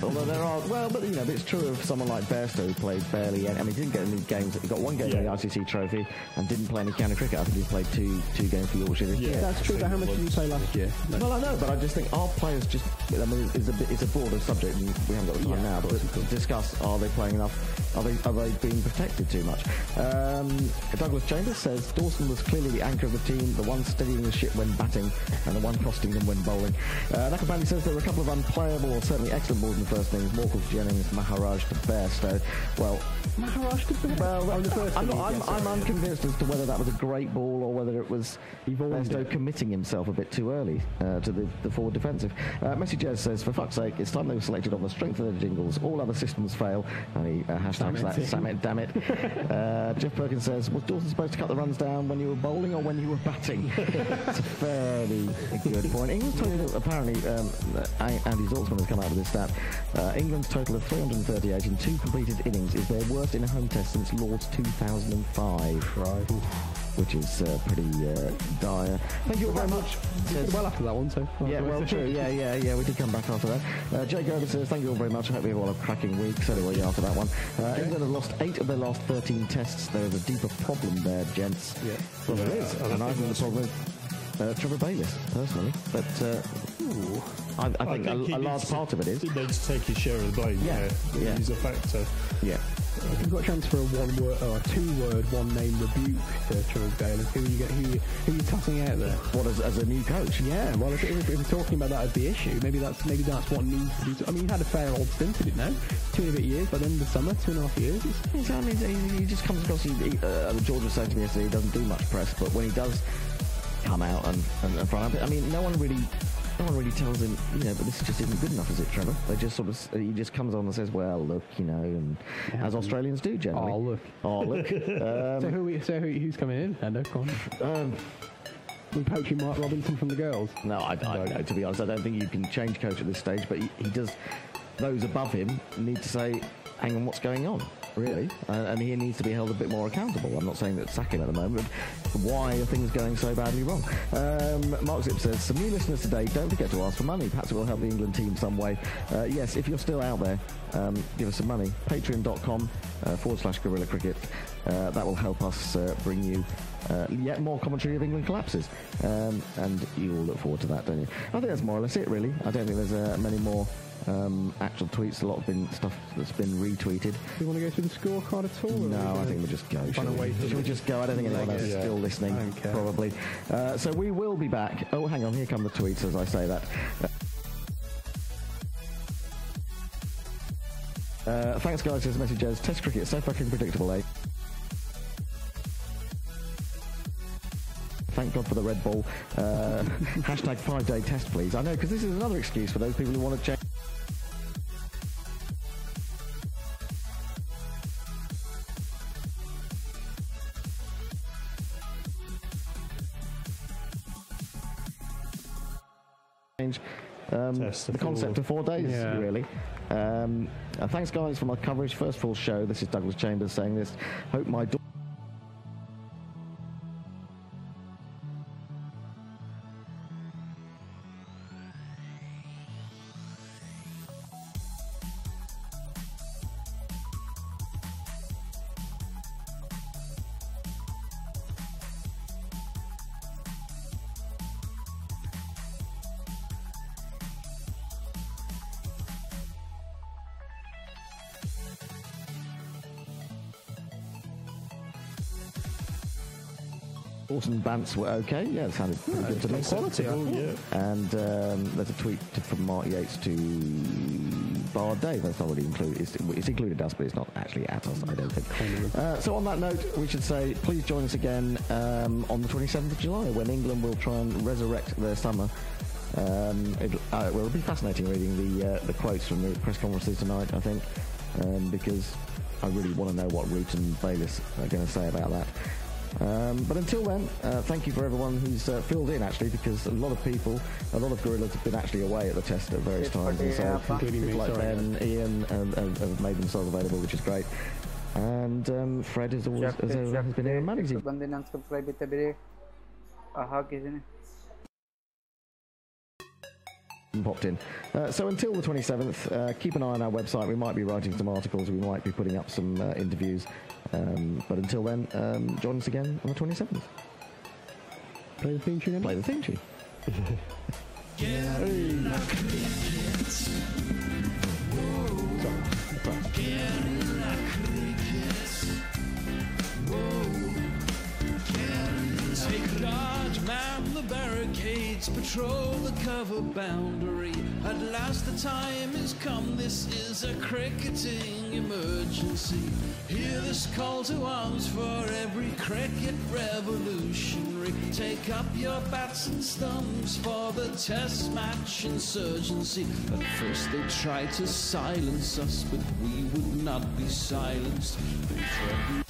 Although there are, well, but you know, it's true of someone like Bairstow who played barely. I mean, he didn't get any games. He got one game in the ICC Trophy and didn't play any county cricket. I think he played two games for Yorkshire this year. That's true. But how much did he play last year? No. Well, I know, but I just think our players just. I mean, it's a broader subject, and we haven't got the time now. But to discuss: are they playing enough? Are they being protected too much? Douglas Chambers says Dawson was clearly the anchor of the team, the one steadying the ship when batting, and the one costing them when bowling. Nakapandi says there were a couple of unplayable or certainly excellent balls in the first innings. Morkel to Jennings, Maharaj to Bairstow. Well, Maharaj to Bairstow. Well, I'm unconvinced as to whether that was a great ball or whether it was Bairstow committing himself a bit too early to the forward defensive. Messi Jez says, for fuck's sake, it's time they were selected on the strength of their jingles. All other systems fail. And he hashtags that. Samit, damn it. Jeff Perkins says, was Dawson supposed to cut the runs down when you were bowling or when you were batting? It's a fairly good point. England's total, apparently, Andy Zaltzman has come out with this stat. England's total of 338 in 2 completed innings is their worst in a home test since Lord's 2005. Right. Which is pretty dire. Thank you all very much. Did well after that one, so. Yeah, well, true. Yeah, we did come back after that. Jake Gerber says, thank you all very much. I hope you all have a cracking week. So do we after that one. England have lost 8 of their last 13 tests. There is a deeper problem there, gents. Yeah. Well, there is. And I think the problem is Trevor Bayliss, personally. But I think a large part of it is. He needs to take his share of the blame. Yeah. He's a factor. Yeah. You've got a chance for a 1-word or a 2-word, 1-name rebuke to Trevor Bayliss. Who are you tossing out there? What, as a new coach? Yeah, well, if we're talking about that as the issue, maybe that's what needs to be. I mean, he had a fair old stint in it now. 2.5 years by the end of the summer, 2.5 years. I mean, he just comes across. George was saying to me yesterday, he doesn't do much press, but when he does come out and front up, I mean, no one really tells him, but this just isn't good enough, is it, Trevor? They just he just comes on and says, well, look, and as Australians do generally. Oh, look. So who's coming in, Ando? Go on. We poaching Mark Robinson from the girls? No, I don't. To be honest, I don't think you can change coach at this stage, but he does. Those above him need to say, hang on, what's going on? Really, and he needs to be held a bit more accountable. I'm not saying that sack him at the moment, but why are things going so badly wrong? Mark Zip says, some new listeners today, don't forget to ask for money. Perhaps it will help the England team some way. Yes, if you're still out there, give us some money. Patreon.com/Guerrilla Cricket. That will help us bring you yet more commentary of England collapses. And you all look forward to that, don't you? I think that's more or less it, really. I don't think there's many more actual tweets. A lot of stuff that's been retweeted. Do you want to go through the scorecard at all? No, I think we'll just go. Should we just go? I don't think anyone else is still listening, probably. So we will be back. Oh, hang on, here come the tweets as I say that. Thanks, guys, says messages. Test cricket, so fucking predictable, eh? Thank God for the Red Bull. Hashtag 5-day test, please. I know, because this is another excuse for those people who want to change. The concept of 4 days, really. Thanks, guys, for my coverage. First full show. This is Douglas Chambers saying this. Hope my daughter. And Bants were okay. Yeah, it sounded pretty good to me. Quality, And there's a tweet from Mark Yates to Bard Dave. That's not really included. It's included us, but it's not actually at us, I don't think. So on that note, we should say, please join us again on the 27th of July, when England will try and resurrect their summer. It'll be fascinating reading the quotes from the press conferences tonight, I think, because I really want to know what Root and Bayliss are going to say about that. But until then, thank you for everyone who's filled in, actually, because a lot of gorillas have been actually away at the test at various times, and so people like Ben, Ian have made themselves available, which is great. And Fred has always has been here in managing. popped in. So until the 27th, keep an eye on our website. We might be writing some articles. We might be putting up some interviews. But until then, join us again on the 27th. Play the theme tune. Play the theme tune. Take large, man the barricades, patrol the cover boundary. At last the time is come, this is a cricketing emergency. Hear this call to arms for every cricket revolutionary. Take up your bats and stumps for the test match insurgency. At first they tried to silence us, but we would not be silenced. They threatened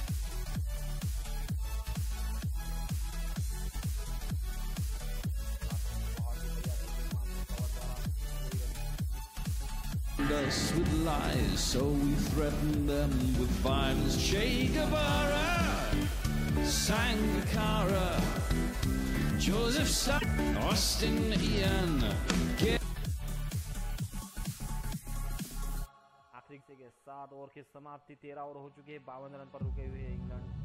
us with lies, so we threatened them with violence. Che Guevara, Sangakkara, Joseph Stalin, Austin Ian. आखिरी के 7 over की समाप्ति 13 over हो चुके हैं 52 run पर रुके हुए हैं England.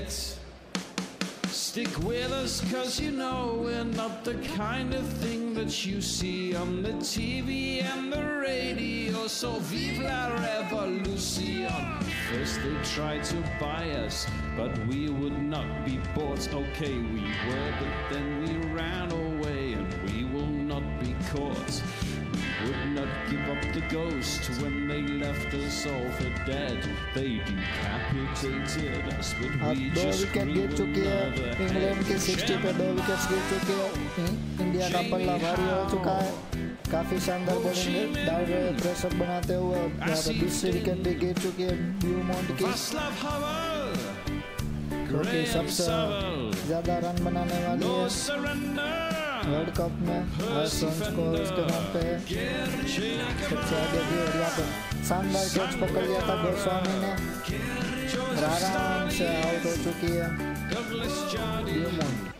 it. Stick with us, cause you know we're not the kind of thing that you see on the TV and the radio. So vive la revolution. First they tried to buy us, but we would not be bought. Okay, we were, but then we ran away, and we will not be caught. We would not give up the ghost when they left us all for dead. They decapitated us, but we just grew another head. England की 60 पे 2 wickets गिर चुकी है। India का पल्ला भारी हो चुका है। काफी शानदार बॉलिंग डाल रहे हैं, प्रेशर बनाते हुए। यहाँ पे दूसरी विकेट भी गिर चुकी है ब्यूमॉन्ट की, जो कि सबसे ज्यादा रन बनाने वाली है वर्ल्ड कप में। हर रन स्कोर उसके नाम पे है, सबसे आगे भी। और यहाँ पे शानदार कैच पकड़ लिया था गोस्वामी ने, आराम से आउट हो चुकी है ब्यूमॉन्ट।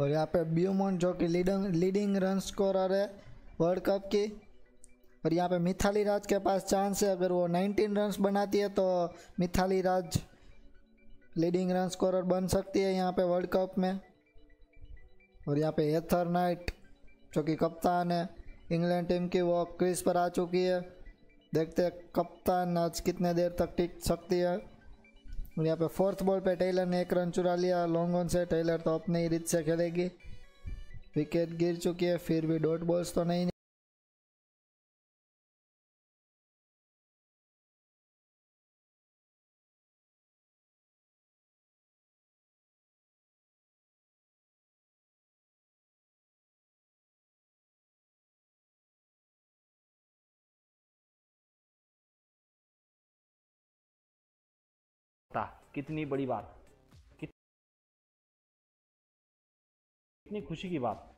और यहाँ पे ब्यूमॉन्ट जो कि लीडिंग रन स्कोरर है वर्ल्ड कप की। और यहाँ पे मिथाली राज के पास चांस है, अगर वो 19 रन्स बनाती है तो Mithali Raj leading run scorer बन सकती है यहाँ पे वर्ल्ड कप में। और यहाँ पे हेथर नाइट जो कि कप्तान है इंग्लैंड टीम की, वो क्रीज पर आ चुकी है। देखते हैं कप्तान आज कितने देर तक टिक सकती है। और यहाँ पे फोर्थ बॉल पे टेलर ने 1 रन चुरा लिया लॉन्ग ऑन से। टेलर तो अपने ही रीत से खेलेगी। विकेट गिर चुकी है, फिर भी डॉट बॉल्स तो नहीं कितनी बड़ी बात, कितनी खुशी की बात।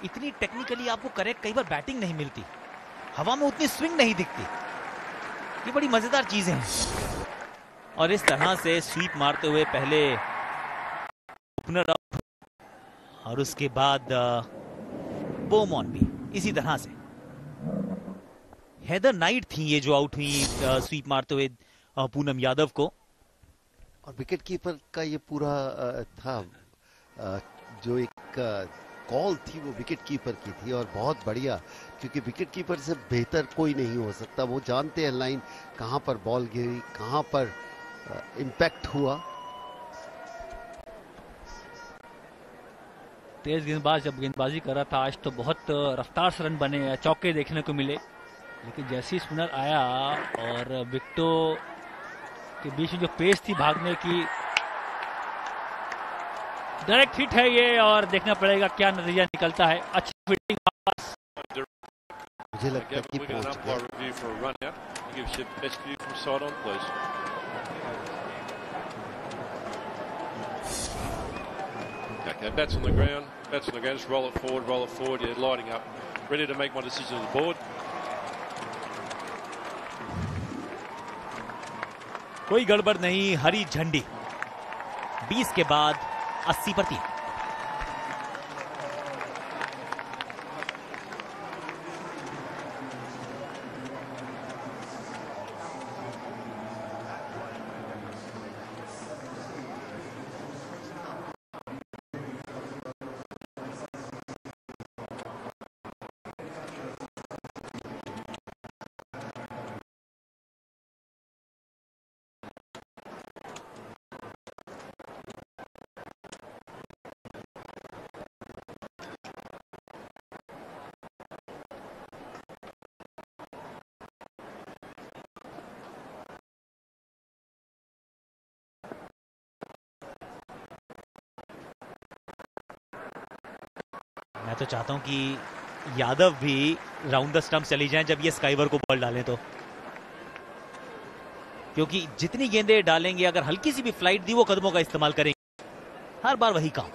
इतनी टेक्निकली आपको करेक्ट कई बार बैटिंग नहीं मिलती, हवा में उतनी स्विंग नहीं दिखती, ये बड़ी मजेदार चीजें हैं। और इस तरह से स्वीप मारते हुए पहले ओपनर आउट और उसके बाद बोमॉन भी इसी तरह से। हेदर नाइट थी ये जो आउट हुई स्वीप मारते हुए पूनम यादव को। और विकेट कीपर का ये पूरा था जो एक कॉल थी वो विकेट कीपर की थी और बहुत बढ़िया, क्योंकि विकेट कीपर से बेहतर कोई नहीं हो सकता। वो जानते हैं लाइन कहां पर बॉल गिरी, कहां पर इम्पैक्ट हुआ। तेज गेंदबाज जब गेंदबाजी कर रहा था आज तो बहुत रफ्तार से रन बने, चौके देखने को मिले, लेकिन जैसे ही स्पिनर आया और विकेटों के बीच में जो पेस थी भागने की, डायरेक्ट हिट है ये और देखना पड़ेगा क्या नतीजा निकलता है। अच्छी फील्डिंग, मुझे लगता है कि पहुंच गया। Okay, bats on the ground, just roll it forward, you're lighting up, ready to make my decision on the board. कोई गड़बड़ नहीं, हरी झंडी। 20 के बाद 80 पर 3। मैं तो चाहता हूं कि यादव भी राउंड द स्टंप चली जाएं जब ये स्काईवर को बॉल डालें तो, क्योंकि जितनी गेंदें डालेंगे अगर हल्की सी भी फ्लाइट दी वो कदमों का इस्तेमाल करेंगे, हर बार वही काम।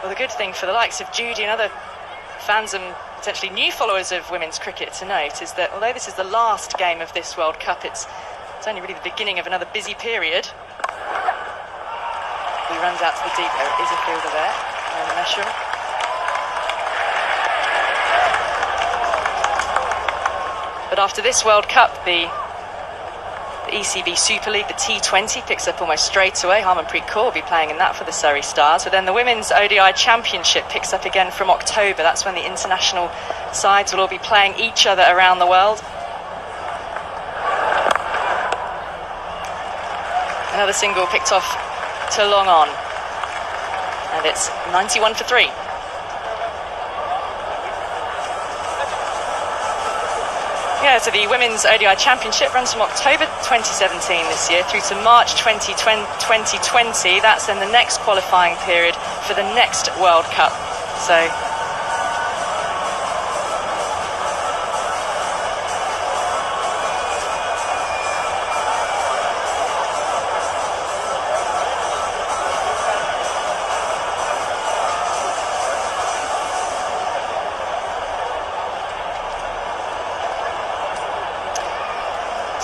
Well, the good thing for the likes of Judy and other fans and potentially new followers of women's cricket to note is that although this is the last game of this World Cup, it's only really the beginning of another busy period. He runs out to the deep. There is a fielder there. Mesham. But after this World Cup, the ECB Super League, the T20, picks up almost straight away. Harmanpreet Kaur will be playing in that for the Surrey Stars. But then the Women's ODI Championship picks up again from October. That's when the international sides will all be playing each other around the world. Another single picked off to long on. And it's 91 for 3. Yeah, so the Women's ODI Championship runs from October 2017 this year through to March 2020. That's then the next qualifying period for the next World Cup. So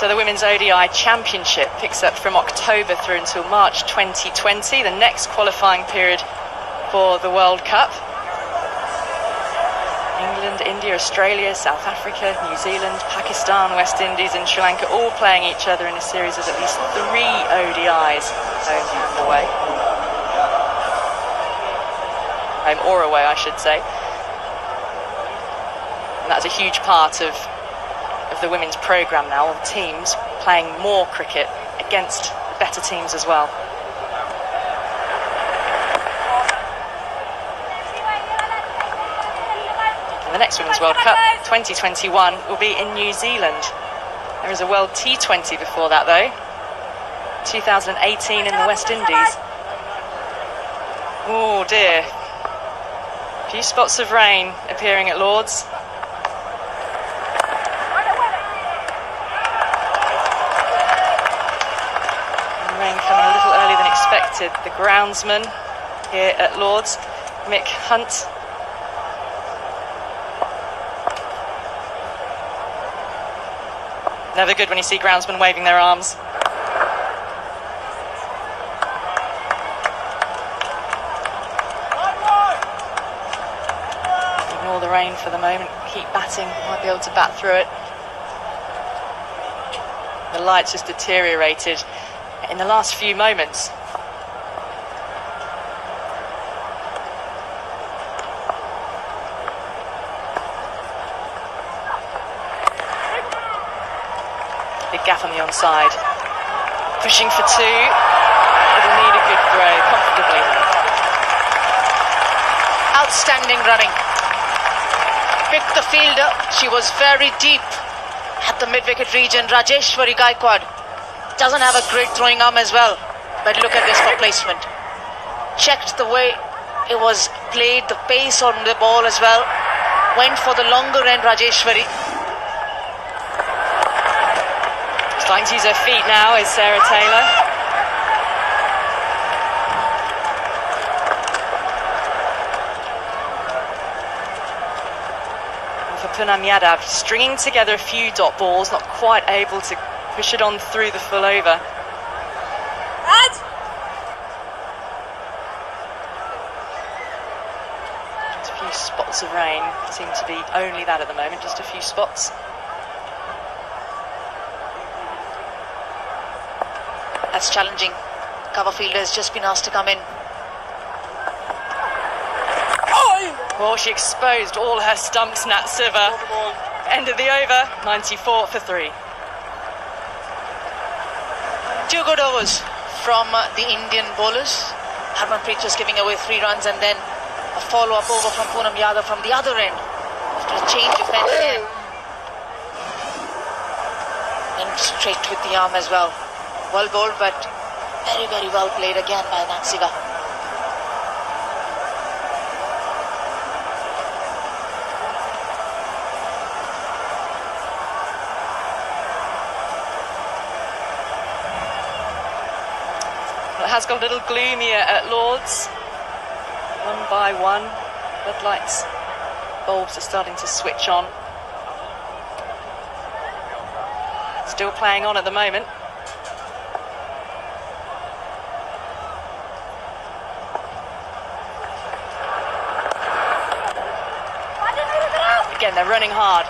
So the Women's ODI Championship picks up from October through until March 2020, the next qualifying period for the World Cup. England, India, Australia, South Africa, New Zealand, Pakistan, West Indies and Sri Lanka all playing each other in a series of at least 3 ODIs home and away. Home or away, I should say. And that's a huge part of the women's programme now, all the teams playing more cricket against the better teams as well. And the next Women's World Cup, 2021, will be in New Zealand. There is a World T20 before that though, 2018 in the West Indies. Oh dear, a few spots of rain appearing at Lord's. Expected. The groundsman here at Lord's, Mick Hunt. Never good when you see groundsmen waving their arms. Ignore the rain for the moment. Keep batting. Might be able to bat through it. The lights just deteriorated in the last few moments. Big gap on the onside. Pushing for 2. It'll need a good throw comfortably. Outstanding running. Picked the fielder. She was very deep at the mid-wicket region. Rajeshwari Gaikwad doesn't have a great throwing arm as well, but look at this for placement. Checked the way it was played, the pace on the ball as well. Went for the longer end, Rajeshwari. Starting to use her feet now is Sarah Taylor. And for Poonam Yadav, stringing together a few dot balls, not quite able to push it on through the full over. Just a few spots of rain. Seem to be only that at the moment, just a few spots. That's challenging. Cover fielder has just been asked to come in. Oh, she exposed all her stumps, Nat Siva. End of the over, 94 for 3. 2 good overs from the Indian bowlers. Harmanpreet just giving away 3 runs and then a follow-up over from Poonam Yadav from the other end after a change of fence again. And straight with the arm as well. Well bowled, but very, very well played again by Nat Siva. It has got a little gloomier at Lord's. One by one, floodlights, bulbs are starting to switch on. Still playing on at the moment. Again, they're running hard.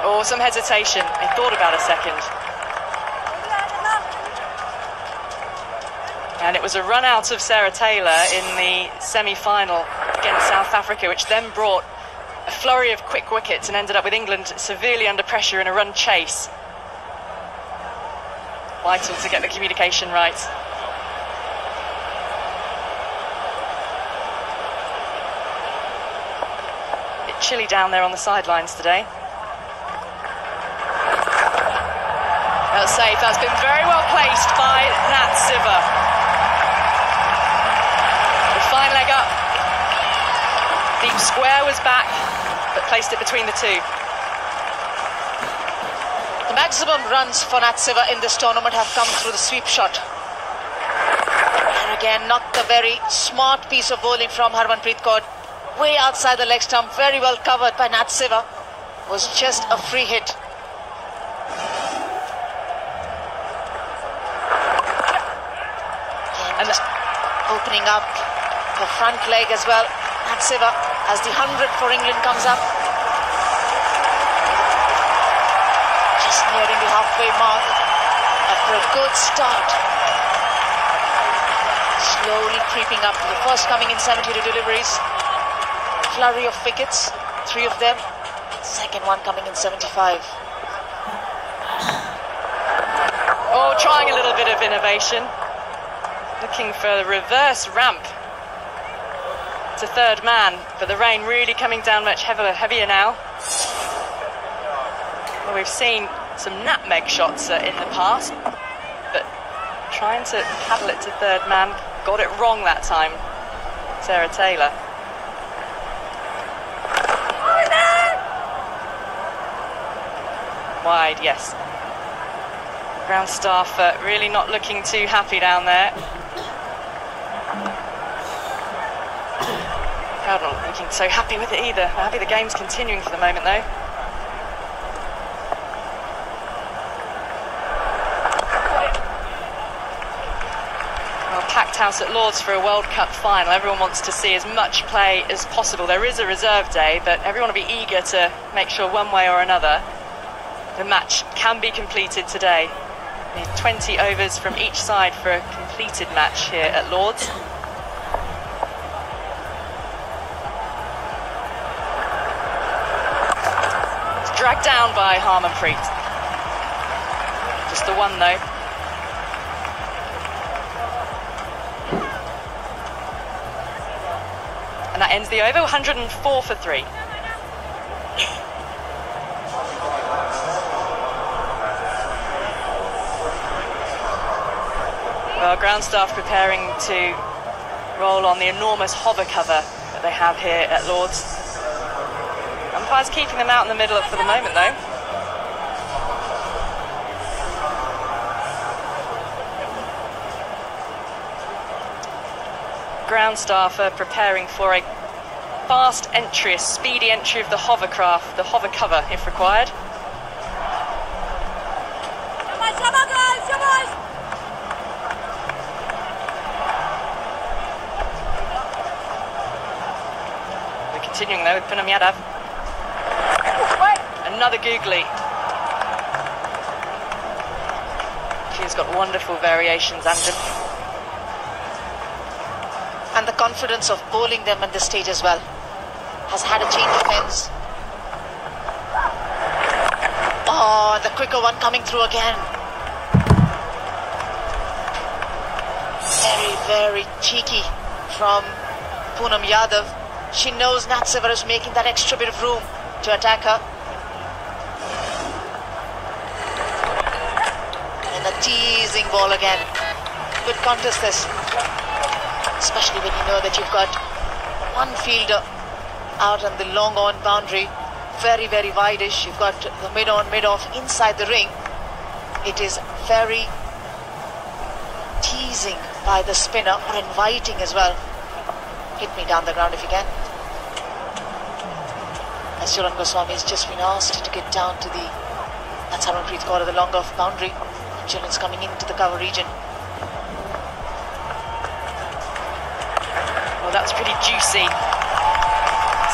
Oh, some hesitation. They thought about a second. And it was a run out of Sarah Taylor in the semi-final against South Africa, which then brought a flurry of quick wickets and ended up with England severely under pressure in a run chase. Vital to get the communication right. Bit chilly down there on the sidelines today. That's safe. That's been very well placed by Nat Siva. The fine leg up. Deep square was back, but placed it between the two. The maximum runs for Nat Siva in this tournament have come through the sweep shot. And again, not the very smart piece of bowling from Harmanpreet Kaur. Way outside the leg stump, very well covered by Nat Siva. Was just a free hit. And opening up the front leg as well. Nat Siva as the 100 for England comes up. Just nearing the halfway mark after a good start. Slowly creeping up. The first coming in 72 deliveries. Flurry of wickets, 3 of them. Second one coming in 75. Oh, trying a little bit of innovation. Looking for the reverse ramp to third man, but the rain really coming down much heavier now. Well, we've seen some nutmeg shots in the past, but trying to paddle it to third man, got it wrong that time, Sarah Taylor. Wide, yes. Ground staff really not looking too happy down there. Crowd not looking so happy with it either. They're happy the game's continuing for the moment though. Well, packed house at Lord's for a World Cup final. Everyone wants to see as much play as possible. There is a reserve day, but everyone will be eager to make sure one way or another the match can be completed today. Need 20 overs from each side for a completed match here at Lord's. It's dragged down by Harmanpreet. Just the one though. And that ends the over, 104 for 3. Well, ground staff preparing to roll on the enormous hover cover that they have here at Lord's. Umpires keeping them out in the middle for the moment though. Ground staff are preparing for a fast entry, a speedy entry of the hovercraft, the hover cover if required. Continuing though with Poonam Yadav. Another googly. She's got wonderful variations and the confidence of bowling them at this stage as well. Has had a change of ends. Oh, the quicker one coming through again. Very, very cheeky from Poonam Yadav. She knows Nat Siva is making that extra bit of room to attack her. And a teasing ball again. Good contest this. Especially when you know that you've got one fielder out on the long on boundary. Very, very wide-ish. You've got the mid-on, mid-off inside the ring. It is very teasing by the spinner, or inviting as well. Hit me down the ground if you can. As Julan Goswami has just been asked to get down to the... That's Harmanpreet Kaur at the long off boundary. Julan's coming into the cover region. Well, that's pretty juicy.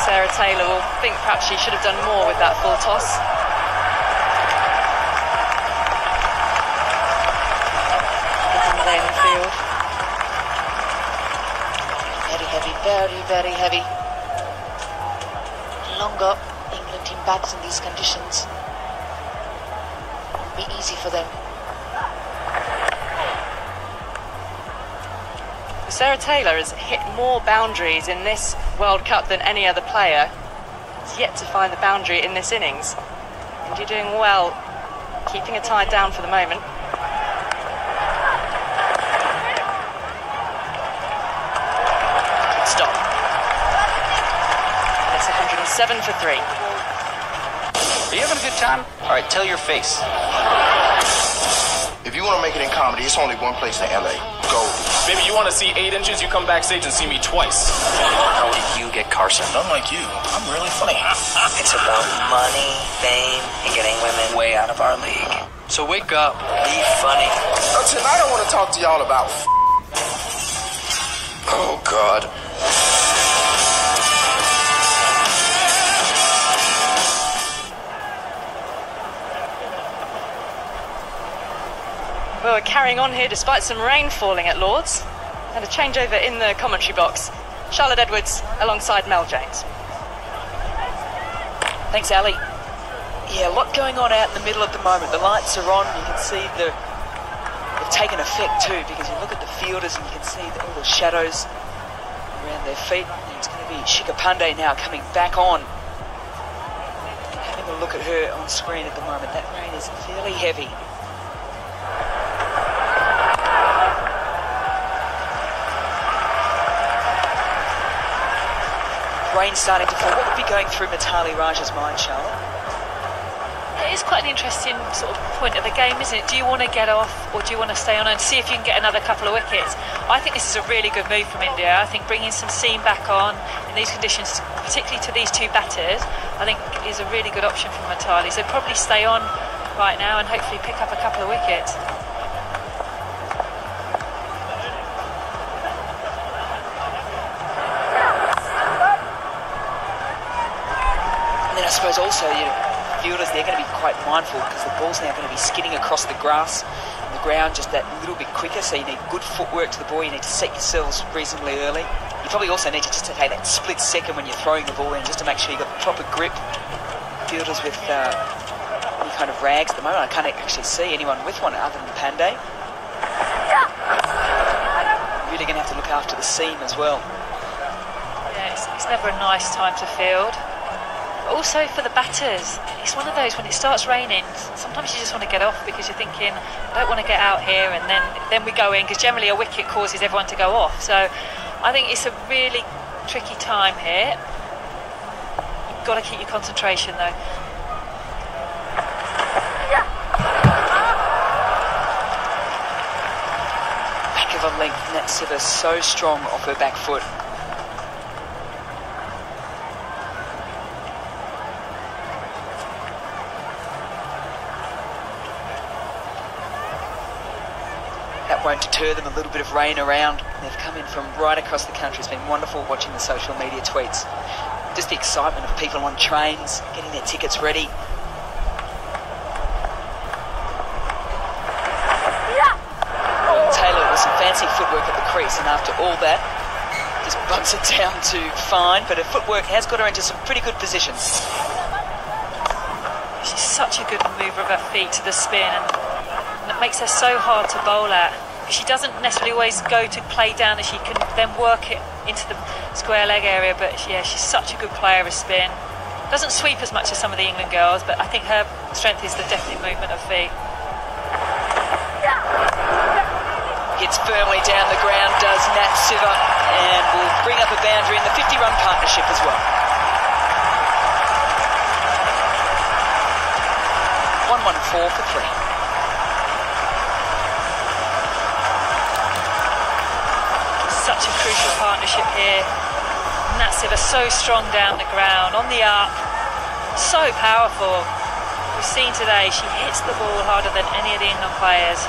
Sarah Taylor will think perhaps she should have done more with that full toss. There in the field. Very heavy, very, very heavy. Longer, England team bats in these conditions. Won't be easy for them. Sarah Taylor has hit more boundaries in this World Cup than any other player. Has yet to find the boundary in this innings. And you're doing well, keeping a tide down for the moment. Good stop. And it's 107 for 3. Are you having a good time? All right, tell your face. If you want to make it in comedy, it's only one place in LA. Go. Maybe you want to see 8 inches, you come backstage and see me twice. How did you get Carson? Unlike you, I'm really funny. It's about money, fame, and getting women way out of our league. So wake up, be funny. Tonight I want to talk to y'all about Oh, God. Well, we're carrying on here despite some rain falling at Lord's. And a changeover in the commentary box. Charlotte Edwards alongside Mel James. Thanks, Ali. Yeah, a lot going on out in the middle at the moment. The lights are on. You can see they've taken effect too, because you look at the fielders and you can see all the shadows around their feet. And it's going to be Shikha Pandey now coming back on. Having a look at her on screen at the moment. That rain is fairly heavy. Rain starting to fall. What would be going through Mitali Raj's mind, Charlotte? It is quite an interesting sort of point of the game, isn't it? Do you want to get off or do you want to stay on and see if you can get another couple of wickets? I think this is a really good move from India. I think bringing some seam back on in these conditions, particularly to these two batters, I think is a really good option for Mitali. So probably stay on right now and hopefully pick up a couple of wickets. I suppose also, fielders, they're going to be quite mindful because the ball's now going to be skidding across the grass and the ground just that little bit quicker, so you need good footwork to the ball. You need to set yourselves reasonably early. You probably also need to just take that split second when you're throwing the ball in just to make sure you've got the proper grip. Fielders with any kind of rags at the moment, I can't actually see anyone with one other than Pandey. Really going to have to look after the seam as well. Yeah, it's never a nice time to field. Also for the batters, it's one of those when it starts raining, sometimes you just want to get off because you're thinking, I don't want to get out here, and then we go in, because generally a wicket causes everyone to go off. So I think it's a really tricky time here. You've got to keep your concentration though. Back of a length, Nat Siva so strong off her back foot. Won't deter them. A little bit of rain around. They've come in from right across the country. It's been wonderful watching the social media tweets. Just the excitement of people on trains, getting their tickets ready. Taylor with some fancy footwork at the crease, and after all that, just bumps it down to fine, but her footwork has got her into some pretty good positions. She's such a good mover of her feet to the spin, and it makes her so hard to bowl at. She doesn't necessarily always go to play down, as she can then work it into the square leg area, but yeah, she's such a good player of spin. Doesn't sweep as much as some of the England girls, but I think her strength is the definite movement of feet. Hits firmly down the ground, does Nat Siva, and will bring up a boundary in the 50-run partnership as well. 114 for 3. Such a crucial partnership here. that Siva so strong down the ground, on the up, so powerful. We've seen today she hits the ball harder than any of the England players.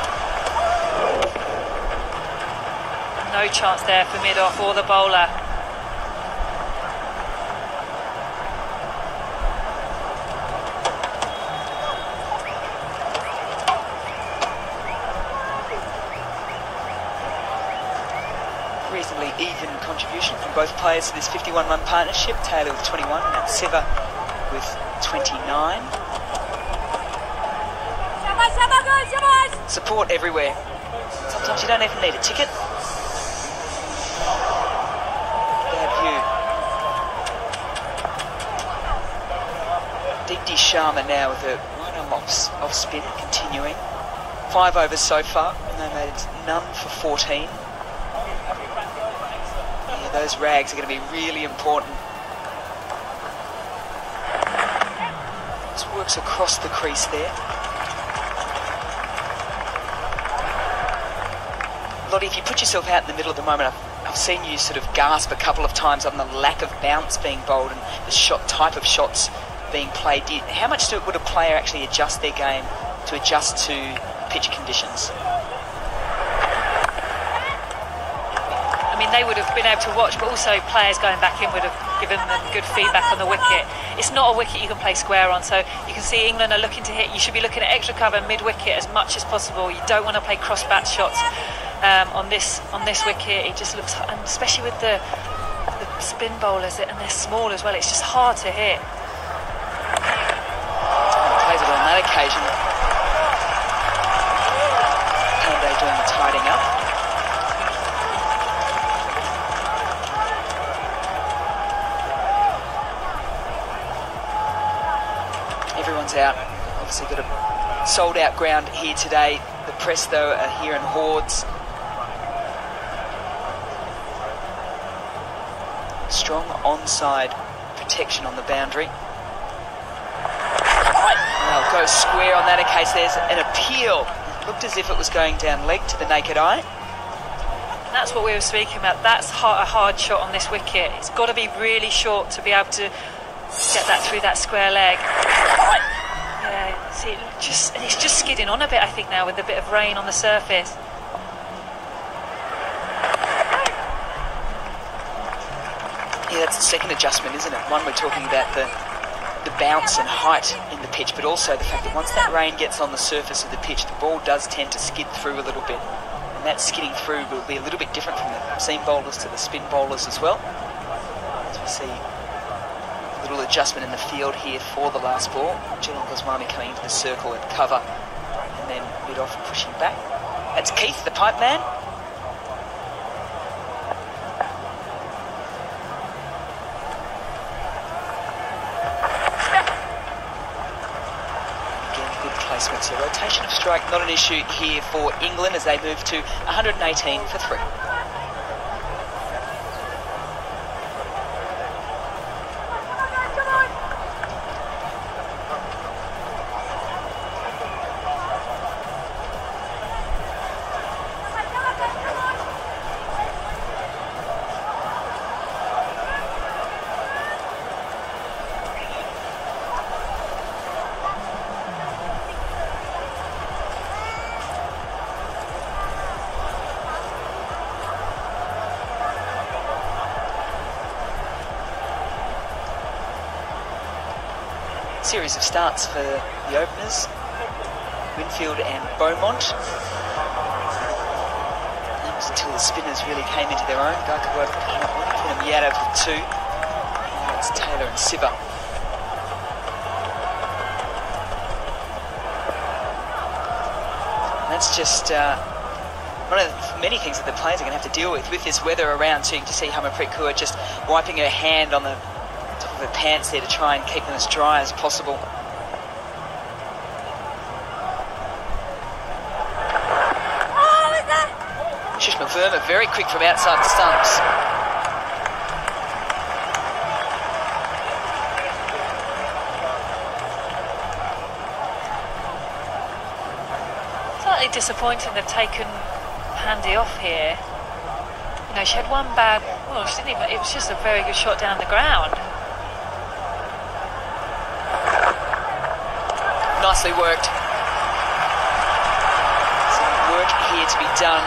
No chance there for mid-off or the bowler. Reasonably even contribution from both players to this 51-run partnership. Taylor with 21 and Siva with 29. Support everywhere. Sometimes you don't even need a ticket. Bad view. Deepti Sharma now with a right arm off spin, continuing. 5 overs so far, and they made it none for 14. Yeah, those rags are going to be really important. This works across the crease there. Lottie, if you put yourself out in the middle at the moment, I've seen you sort of gasp a couple of times on the lack of bounce being bowled and the type of shots being played. How much would a player actually adjust their game to adjust to pitch conditions? I mean, they would have been able to watch, but also players going back in would have given them good feedback on the wicket. It's not a wicket you can play square on, so you can see England are looking to hit. You should be looking at extra cover mid-wicket as much as possible. You don't want to play cross-bat shots. On this wicket, it just looks, and especially with the spin bowlers, and they're small as well, it's just hard to hit. Plays it on that occasion. Pandey doing the tidying up. Everyone's out. Obviously got a sold-out ground here today. The press, though, are here in hordes. Strong onside protection on the boundary. They'll go square on that case. There's an appeal. It looked as if it was going down leg to the naked eye. And that's what we were speaking about. That's a hard shot on this wicket. It's got to be really short to be able to get that through that square leg. Yeah, see, it's just skidding on a bit, I think, now with a bit of rain on the surface. Yeah, that's the second adjustment, isn't it? One, we're talking about the bounce and height in the pitch, but also the fact that once that rain gets on the surface of the pitch, the ball does tend to skid through a little bit. And that skidding through will be a little bit different from the seam bowlers to the spin bowlers as well. As we see a little adjustment in the field here for the last ball. Geelong Goswami coming into the circle at cover and then mid-off and pushing back. That's Keith, the pipe man. So rotation of strike, not an issue here for England as they move to 118 for 3. Series of starts for the openers, Winfield and Beaumont. That was until the spinners really came into their own. Gaikwad came up with them Yadav with 2. Now it's Taylor and Siva. And that's just one of the many things that the players are going to have to deal with this weather around. So you can just see Harmanpreet Kaur just wiping her hand on the top of her pants there to try and keep them as dry as possible. Shishma Verma very quick from outside the stumps. Slightly disappointing they've taken Handy off here. You know, she had one bad, well, she didn't even, it was just a very good shot down the ground. Nicely worked. Some work here to be done.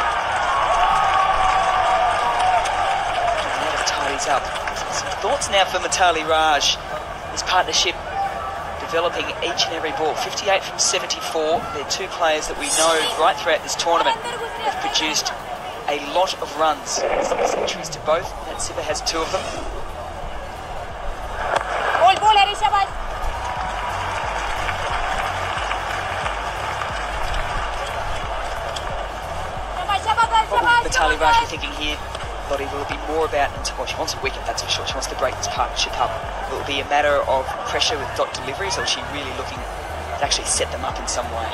Now to tie these up. Some thoughts now for Mithali Raj. This partnership developing each and every ball. 58 from 74. They're two players that we know right throughout this tournament have produced a lot of runs. Centuries to both. That Siva has 2 of them. Mithali Raj, you're thinking here, Lottie, will it be more about, well, she wants a wicket, that's for sure. She wants to break this partnership up. Will it be a matter of pressure with dot deliveries, or is she really looking to actually set them up in some way?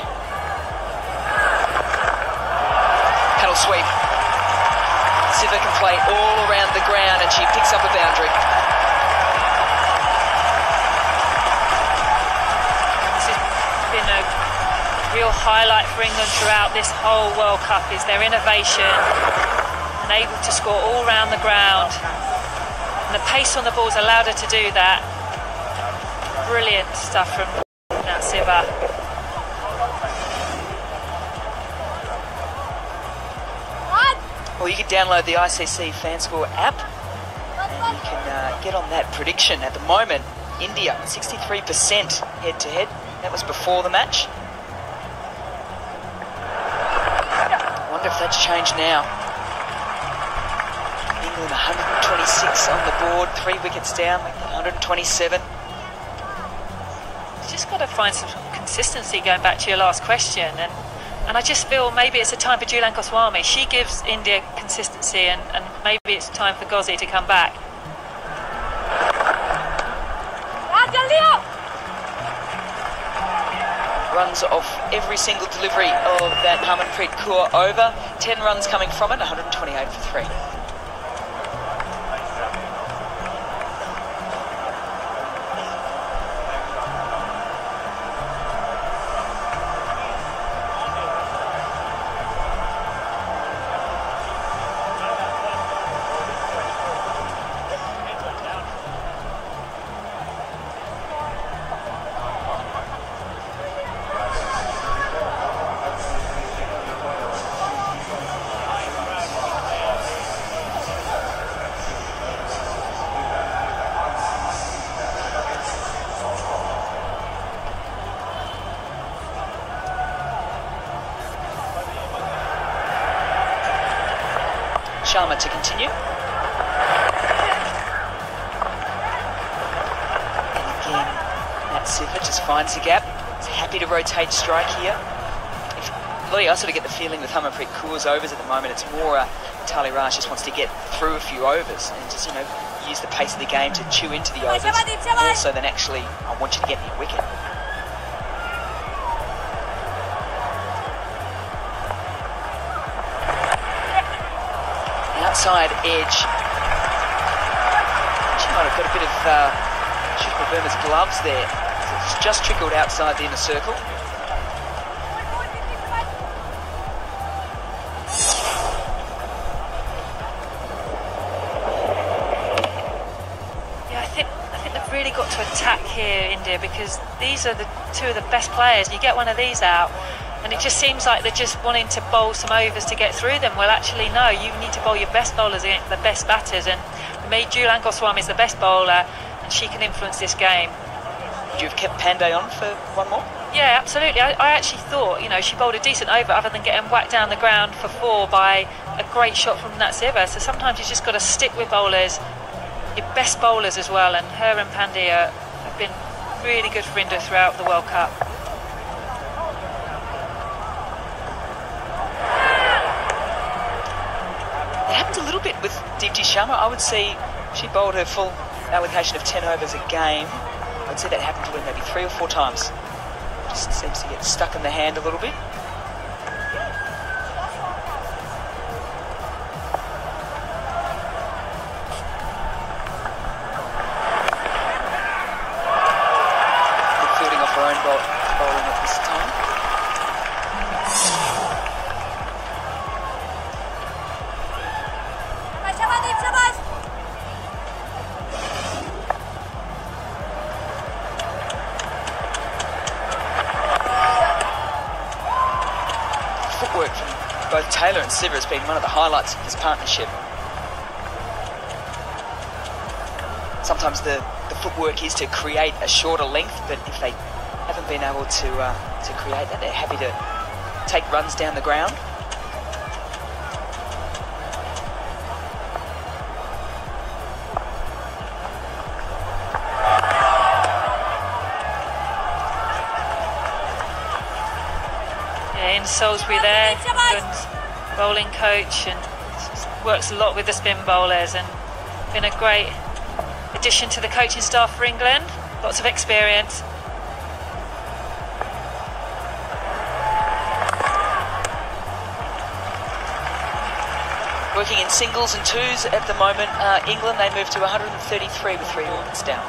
Paddle sweep. Siva can play all around the ground, and she picks up a boundary. This has been a real highlight for England throughout this whole World Cup, is their innovation and able to score all round the ground. And the pace on the ball's allowed her to do that. Brilliant stuff from Nat Siva. Well, you can download the ICC FanScore app and you can get on that prediction. At the moment, India 63% head-to-head. That was before the match. I wonder if that's changed now. England 126 on the board, 3 wickets down, 127. Just got to find some consistency, going back to your last question, and I just feel maybe it's a time for Julan Goswami. She gives India consistency, and maybe it's time for Gozzi to come back. Runs off every single delivery of that Harmanpreet Kaur over. 10 runs coming from it, 128 for 3. Sharma to continue. And again, Nat Siva just finds the gap. He's happy to rotate strike here. Lottie, I sort of get the feeling with Harmanpreet Kaur's overs at the moment, it's more Mithali Raj just wants to get through a few overs and just, you know, use the pace of the game to chew into the overs more so than actually, I want you to get me a wicket. Outside edge. She might have got a bit of Shukla Verma's gloves there. It's just trickled outside the inner circle. Yeah, I think they've really got to attack here, India, because these are the 2 of the best players. You get one of these out, and it just seems like they're just wanting to bowl some overs to get through them. Well, actually, no, you need to bowl your best bowlers against the best batters, and for me, Julan Goswami is the best bowler, and she can influence this game. Would you have kept Pandey on for one more? Yeah, absolutely. I actually thought, you know, she bowled a decent over other than getting whacked down the ground for 4 by a great shot from Nat Siva. So sometimes you just got to stick with bowlers, your best bowlers as well, and her and Pandey have been really good for India throughout the World Cup. It happened a little bit with Deepti Sharma. I would say she bowled her full allocation of 10 overs a game. I'd say that happened to her maybe 3 or 4 times. Just seems to get stuck in the hand a little bit. Fielding off her own bowling at this time. Taylor and Siva has been one of the highlights of this partnership. Sometimes the footwork is to create a shorter length, but if they haven't been able to create that, they're happy to take runs down the ground. In Salisbury there, England's bowling coach, and works a lot with the spin bowlers, and been a great addition to the coaching staff for England. Lots of experience. Working in singles and twos at the moment. England, they move to 133 with 3 wickets down.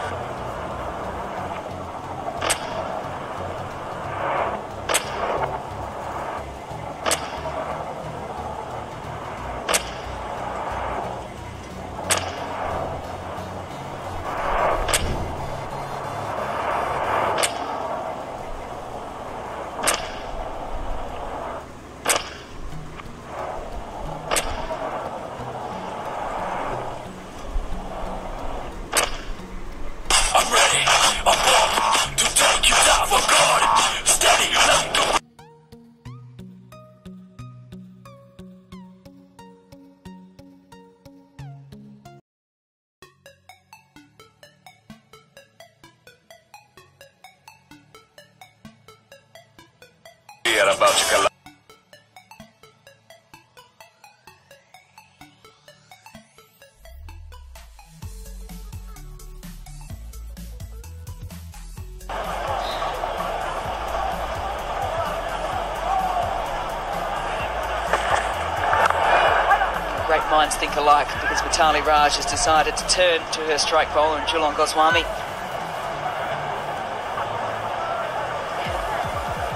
Great minds think alike, because Mitali Raj has decided to turn to her strike bowler in Jhulan Goswami.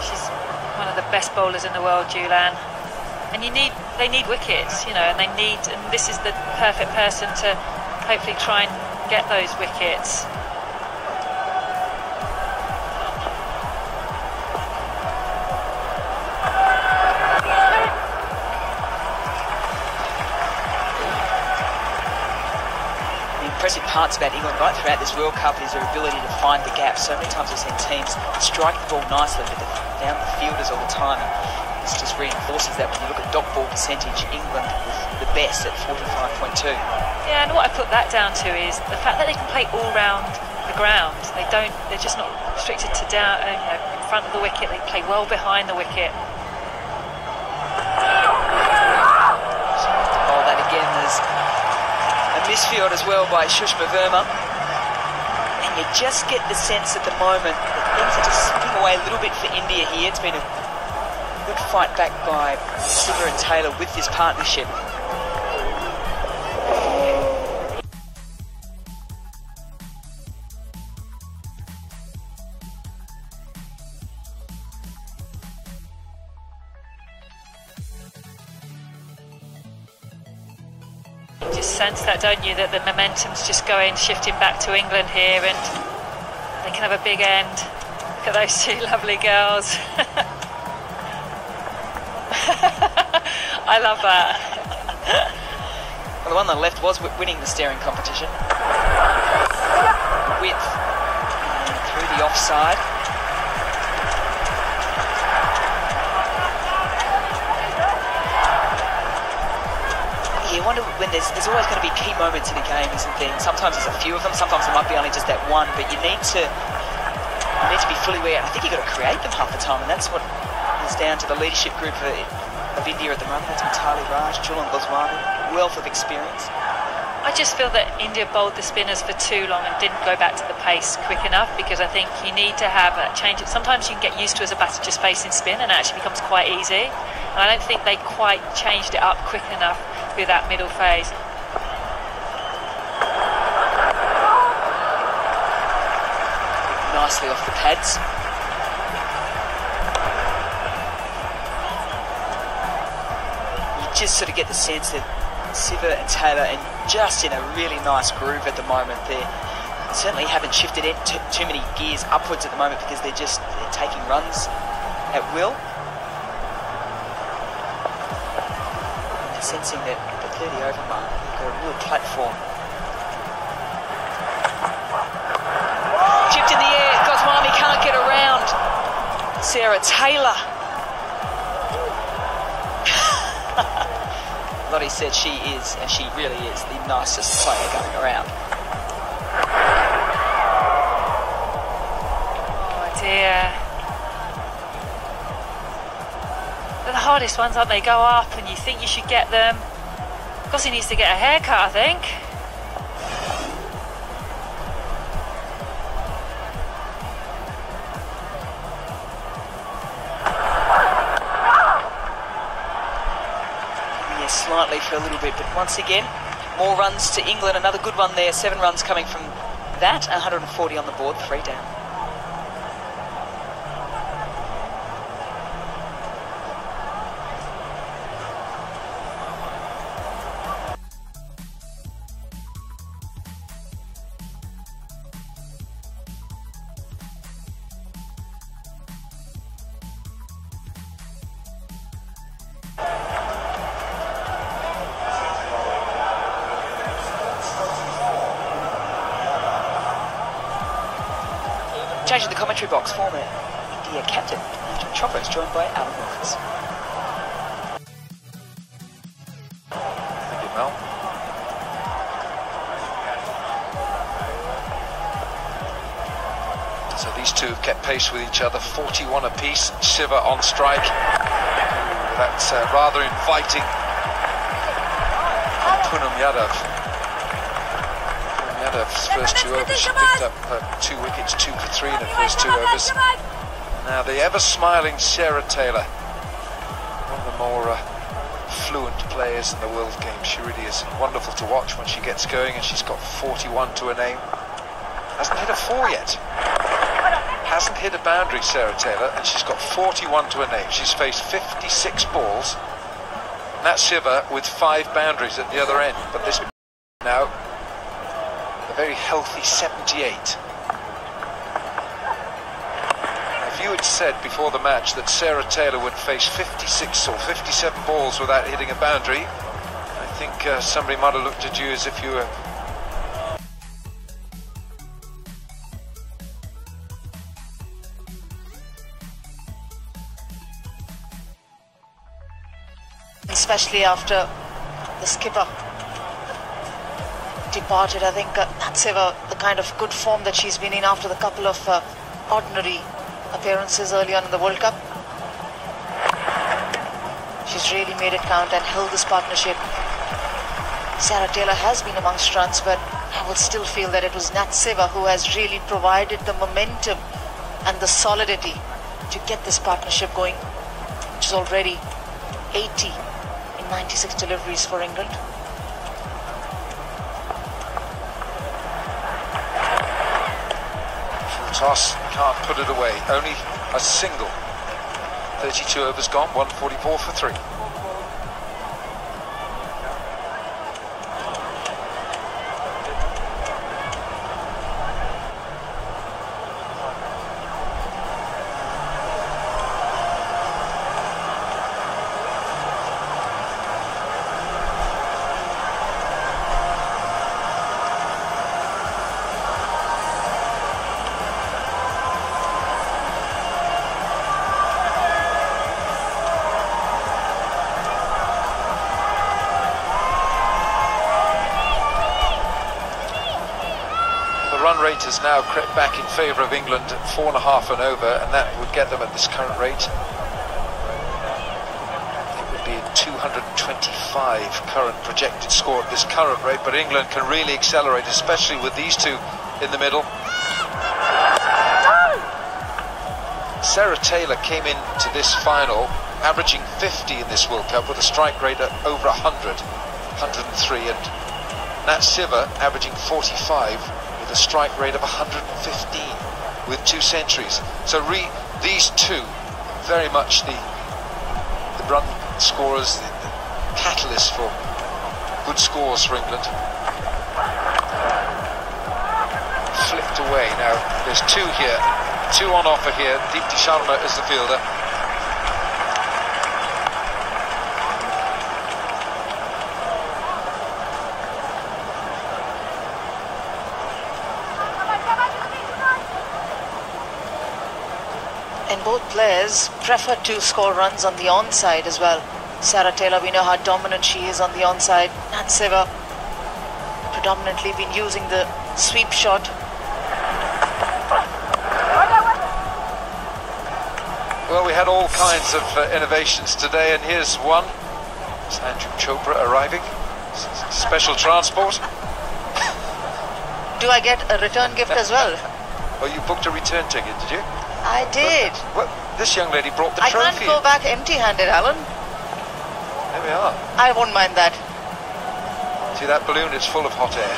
She's one of the best bowlers in the world, Jhulan. And they need wickets, you know, and this is the perfect person to hopefully try and get those wickets. Impressive parts about England right throughout this World Cup is their ability to find the gaps. So many times we've seen teams strike the ball nicely, but they're down the fielders all the time. This just reinforces that when you look at dot ball percentage, England is the best at 45.2. Yeah, and what I put that down to is the fact that they can play all round the ground. They're just not restricted to down, in front of the wicket. They play well behind the wicket. So to bowl that again, there's a misfield as well by Shushma Verma, and you just get the sense at the moment that things are just slipping away a little bit for India here. It's been a good fight back by Siva and Taylor with this partnership. You just sense that, don't you, that the momentum's just shifting back to England here, and they can have a big end. Look at those two lovely girls. I love that. Well, the one on the left was winning the staring competition. Width through the offside. You wonder when there's always going to be key moments in a game, isn't there? And sometimes there's a few of them, sometimes it might be only just that one, but you need to be fully aware. I think you've got to create them half the time, and that's what is down to the leadership group of India at the moment. That's Mitali Raj, Jhulan Goswami, wealth of experience. I just feel that India bowled the spinners for too long and didn't go back to the pace quick enough, because I think you need to have a change. Sometimes you can get used to as a batter just facing spin, and it actually becomes quite easy. And I don't think they quite changed it up quick enough through that middle phase. Nicely off the pads. You just sort of get the sense that Siva and Taylor are just in a really nice groove at the moment. They certainly haven't shifted too many gears upwards at the moment, because they're taking runs at will. sensing that at the 30 over mark, they've got a real platform. Tipped in the air, Goswami can't get around Sarah Taylor. Lottie said she is, and she really is, the nicest player going around. Oh dear. They're the hardest ones, aren't they? Go up and you think you should get them. Gossie needs to get a haircut, I think. Slightly for a little bit, but once again, more runs to England. Another good one there. 7 runs coming from that. 140 on the board, 3 down. Changing the commentary box, former India captain Nigel Chopra is joined by Alan Wilkins. Thank you, Mel. So these two have kept pace with each other, 41 apiece. Shiva on strike. Ooh, that's rather inviting. Poonam Yadav. Yadav's first 2 overs, she picked up 2 wickets, 2 for 3 in the first 2 overs. Now the ever-smiling Sarah Taylor, one of the more fluent players in the world game. She really is wonderful to watch when she gets going, and she's got 41 to her name. Hasn't hit a 4 yet. Hasn't hit a boundary, Sarah Taylor, and she's got 41 to her name. She's faced 56 balls. Nat Shiva with 5 boundaries at the other end, but this now very healthy 78. If you had said before the match that Sarah Taylor would face 56 or 57 balls without hitting a boundary, I think somebody might have looked at you as if you were... Especially after the skipper departed. I think that's the kind of good form that she's been in after the couple of ordinary appearances early on in the World Cup. She's really made it count and held this partnership. Sarah Taylor has been amongst runs, but I would still feel that it was Nat Shiva who has really provided the momentum and the solidity to get this partnership going, which is already 80 in 96 deliveries for England. Toss, can't put it away. Only a single. 32 overs gone, 144 for 3. Has now crept back in favour of England at 4.5 and over, and that would get them at this current rate. It would be a 225 current projected score at this current rate, but England can really accelerate, especially with these two in the middle. Sarah Taylor came into this final averaging 50 in this World Cup with a strike rate at over 100, 103, and Nat Shiva averaging 45 with a strike rate of 115 with 2 centuries. So these two very much the run scorers, the catalyst for good scores for England. Flipped away. Now there's 2 here, 2 on offer here. Deepti Sharma is the fielder. And both players prefer to score runs on the onside as well. Sarah Taylor, we know how dominant she is on the onside. And Seva predominantly been using the sweep shot. Well, we had all kinds of innovations today, and here's one. It's Andrew Chopra arriving. Special transport. Do I get a return gift as well? Oh, you booked a return ticket, did you? I did. Well, this young lady brought the I trophy. can't go back empty-handed, Alan. There we are. I won't mind that. See, that balloon is full of hot air.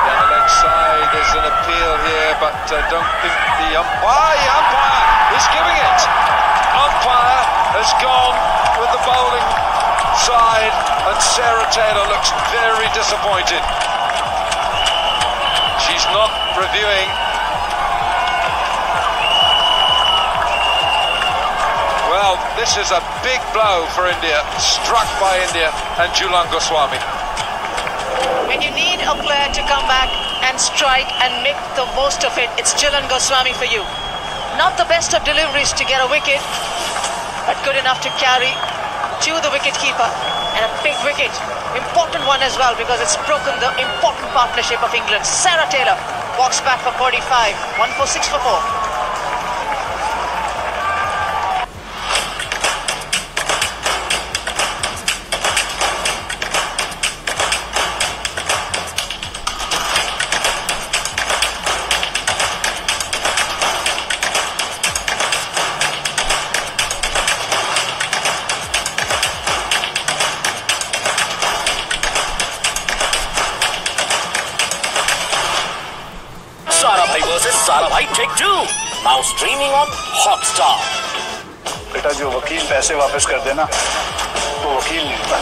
Down the leg side, there's an appeal here, but don't think the umpire is giving it. Umpire has gone with the bowling side, and Sarah Taylor looks very disappointed. She's not reviewing. Well, this is a big blow for India, struck by India and Julan Goswami. When you need a player to come back and strike and make the most of it, it's Julan Goswami for you. Not the best of deliveries to get a wicket, but good enough to carry to the wicket-keeper. And a big wicket, important one as well, because it's broken the important partnership of England. Sarah Taylor walks back for 45, 1 for 6 for 4. Take 2, now streaming on Hotstar. बेटा जो वकील पैसे वापस कर देना वो वकील नहीं होता.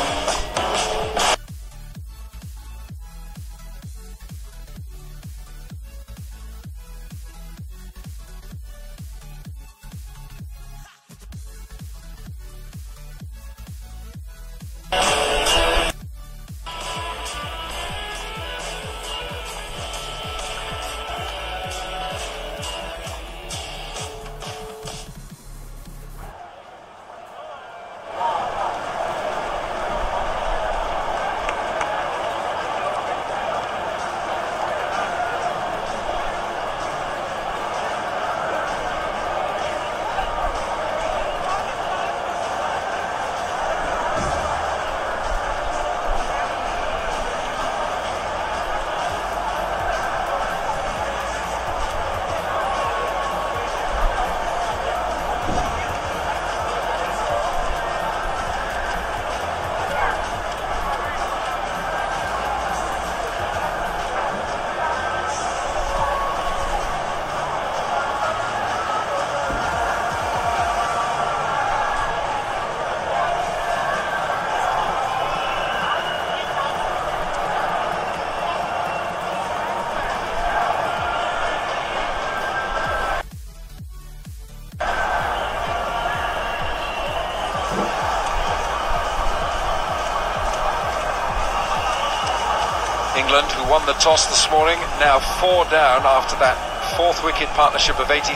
England, who won the toss this morning, now 4 down after that 4th wicket partnership of 83.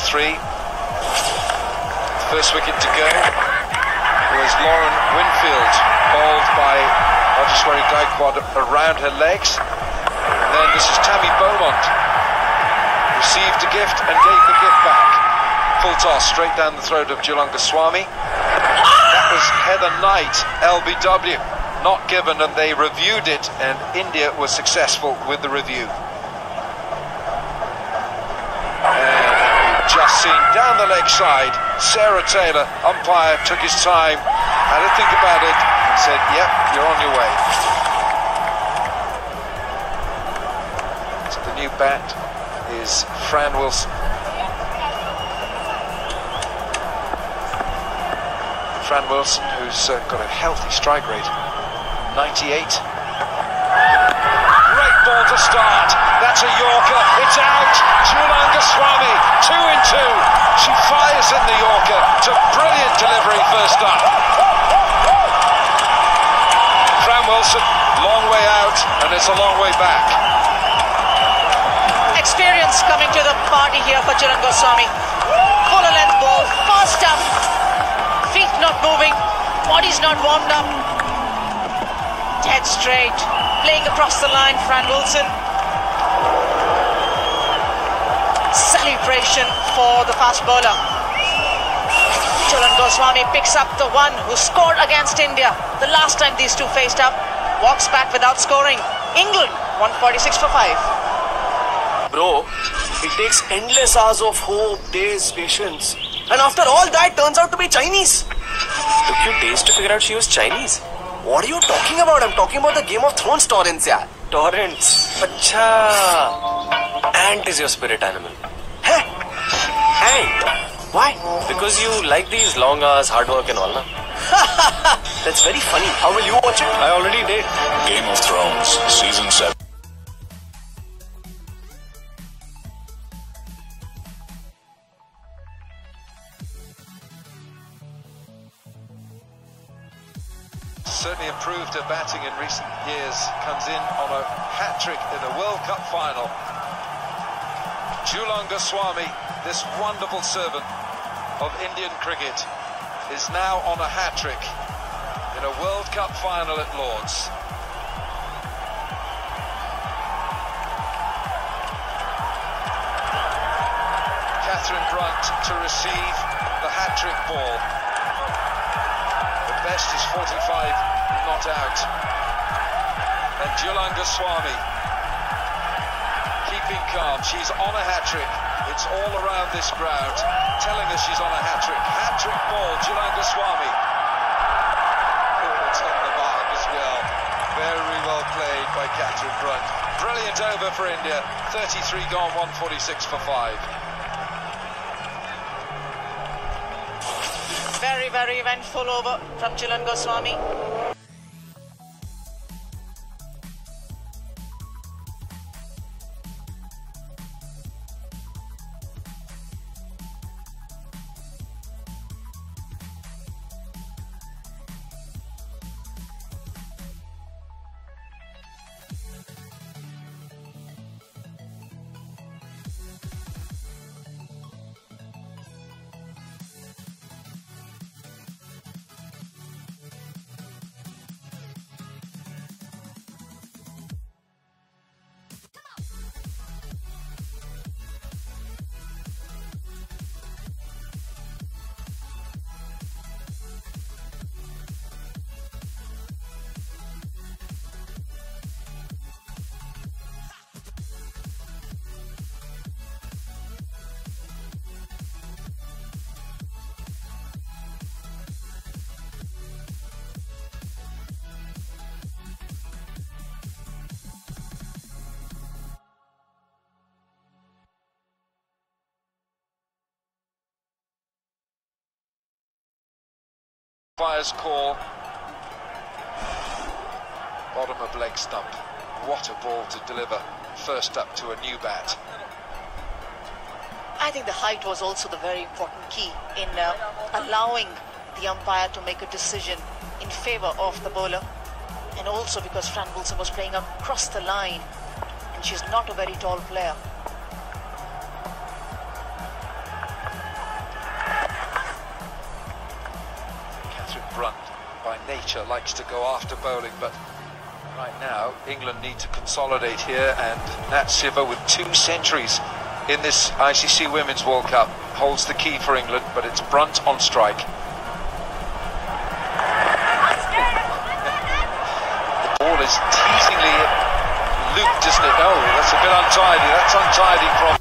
First wicket to go was Lauren Winfield, bowled by Rajeshwari Gaikwad around her legs. And then this is Tammy Beaumont, received a gift and gave the gift back. Full toss straight down the throat of Julan Goswami. That was Heather Knight, LBW. Not given, and they reviewed it, and India was successful with the review. And just seen down the leg side, Sarah Taylor, umpire, took his time, had a think about it, and said, yep, you're on your way. So the new bat is Fran Wilson. Fran Wilson, who's got a healthy strike rate. 98. Great ball to start. That's a Yorker. It's out. Julan Goswami, 2 in 2. She fires in the Yorker. It's a brilliant delivery first up. Fran Wilson, long way out, and it's a long way back. Experienced coming to the party here for Chiran Goswami. Full length ball, fast up, feet not moving, body's not warmed up. Dead straight, playing across the line, Fran Wilson. Celebration for the fast bowler. Chiran Goswami picks up the one who scored against India the last time these two faced up. Walks back without scoring. England 146 for 5. Bro, it takes endless hours of hope, days, patience. And after all that, turns out to be Chinese. Took you days to figure out she was Chinese? What are you talking about? I'm talking about the Game of Thrones torrents, yeah. Torrents? Acha. Ant is your spirit animal. Huh? Ant? Why? Because you like these long hours, hard work and all, na? That's very funny. How will you watch it? I already did. Game of Thrones, Season 7. Certainly improved her batting in recent years. Comes in on a hat-trick in a World Cup final. Chiran Goswami, this wonderful servant of Indian cricket, is now on a hat-trick in a World Cup final at Lord's. Catherine Brunt to receive the hat-trick ball. The best is 45 not out. And Chiran Goswami keeping calm. She's on a hat-trick. It's all around this crowd telling us she's on a hat-trick. Hat-trick ball, Chiran Goswami. Oh, it's on the mark as well. Very well played by Catherine Brunt. Brilliant over for India. 33 gone, 146 for 5. Very, very eventful over from Chiran Goswami. Umpire's call. Bottom of leg stump. What a ball to deliver first up to a new bat. I think the height was also the very important key in allowing the umpire to make a decision in favour of the bowler, and also because Fran Wilson was playing across the line and she's not a very tall player. Brunt by nature likes to go after bowling, but right now England need to consolidate here, and Nat Siva with 2 centuries in this ICC Women's World Cup holds the key for England, but it's Brunt on strike. The ball is teasingly looped, isn't it? Oh, that's a bit untidy. That's untidy from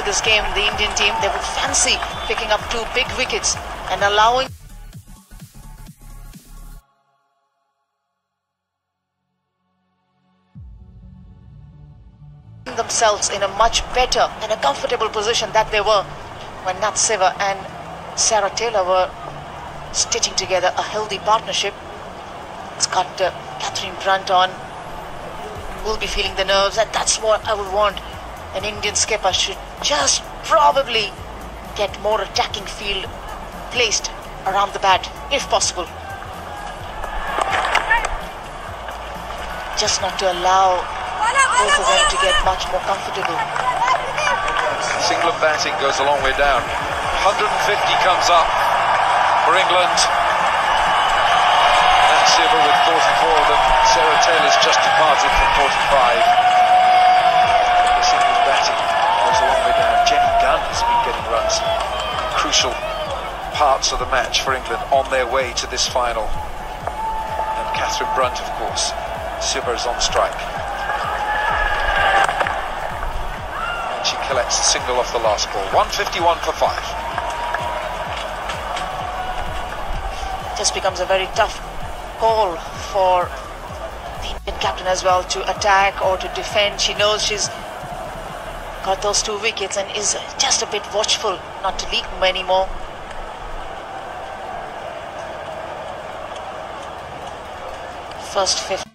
this game. The Indian team, they would fancy picking up 2 big wickets and allowing themselves in a much better and a comfortable position that they were when Nat Siva and Sarah Taylor were stitching together a healthy partnership. It's got Catherine Brunt on will be feeling the nerves, and that's what I would want. An Indian skipper should just probably get more attacking field placed around the bat, if possible. Just not to allow both of them to get much more comfortable. England batting goes a long way down. 150 comes up for England. That's Silver with 44 of them. Sarah Taylor's just departed from 45. This England batting goes a long way down. Jenny Gunn has been getting runs. Crucial parts of the match for England on their way to this final. And Catherine Brunt, of course. Silver is on strike. She collects the single off the last ball. 151 for 5. Just becomes a very tough call for the Indian captain as well to attack or to defend. She knows she's got those 2 wickets and is just a bit watchful not to leak many more. First 50.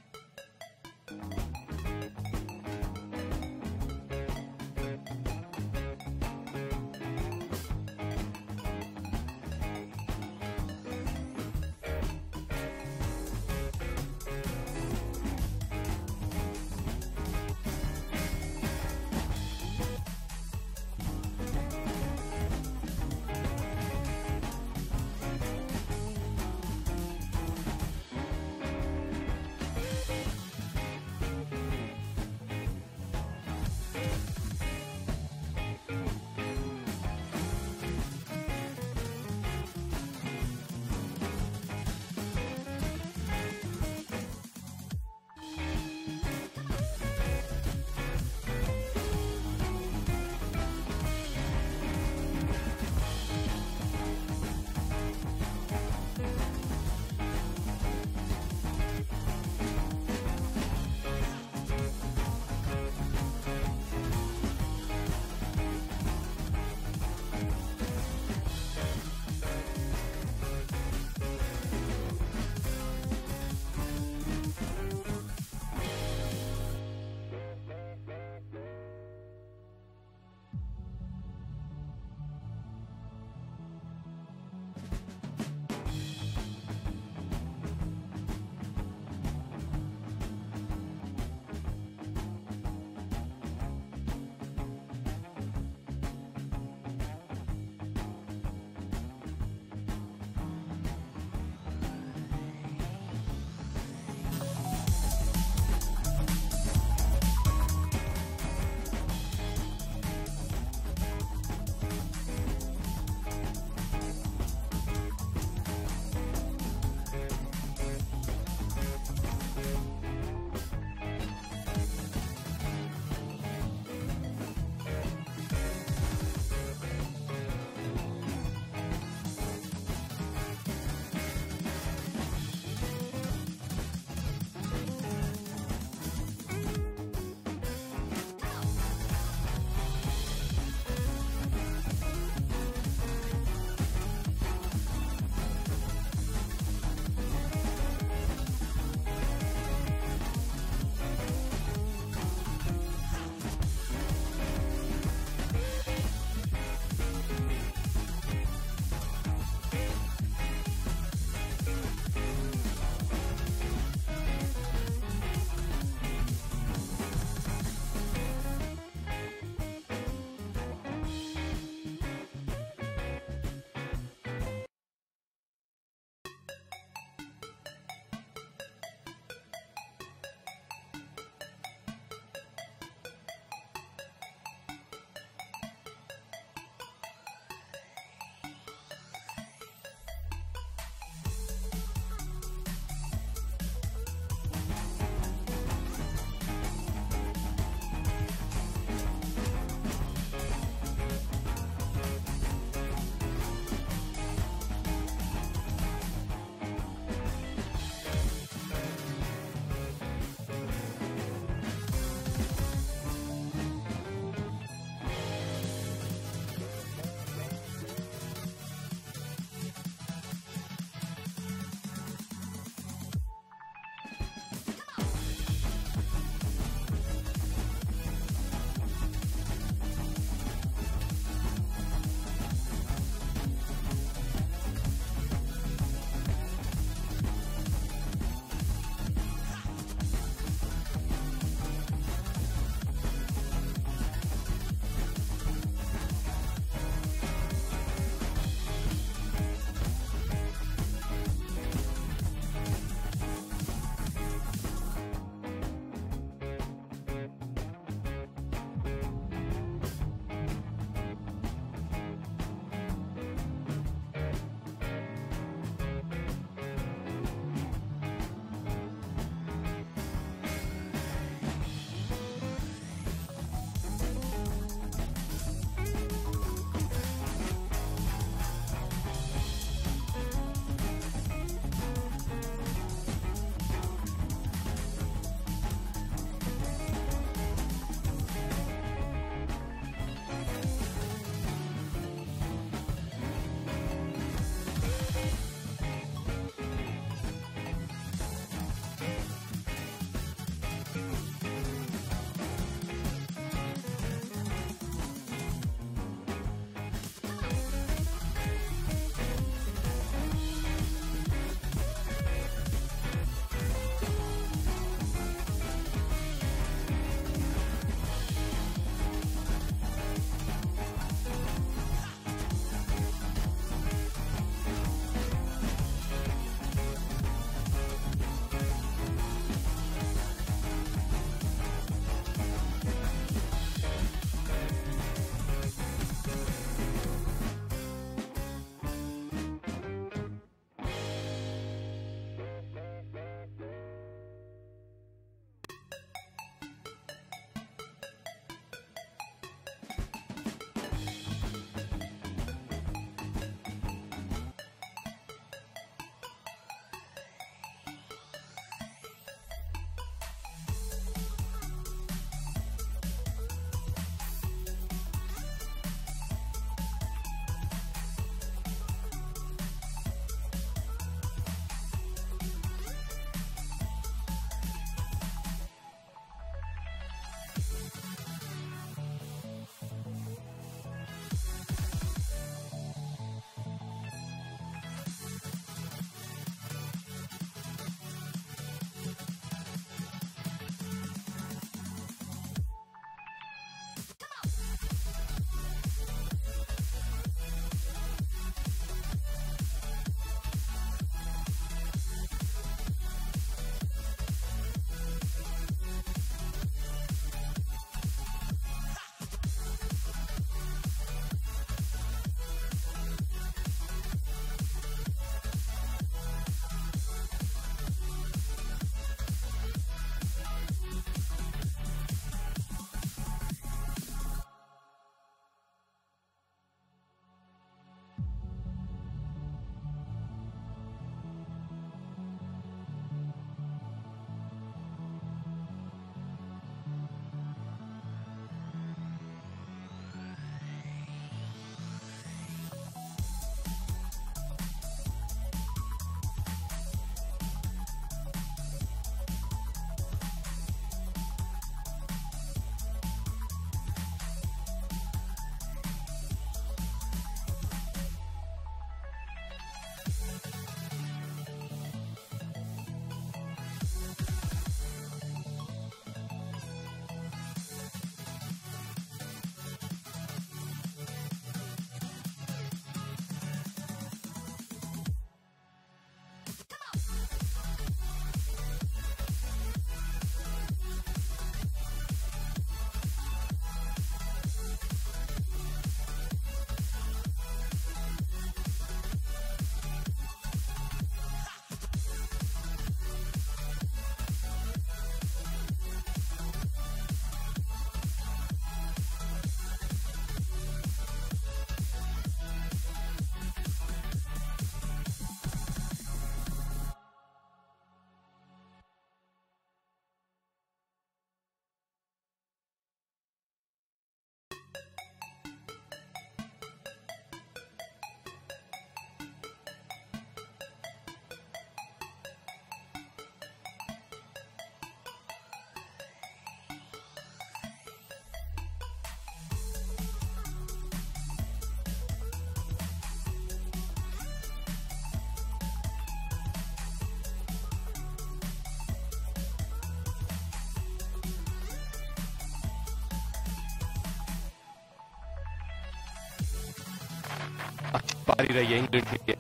पारी रही है England के लिए।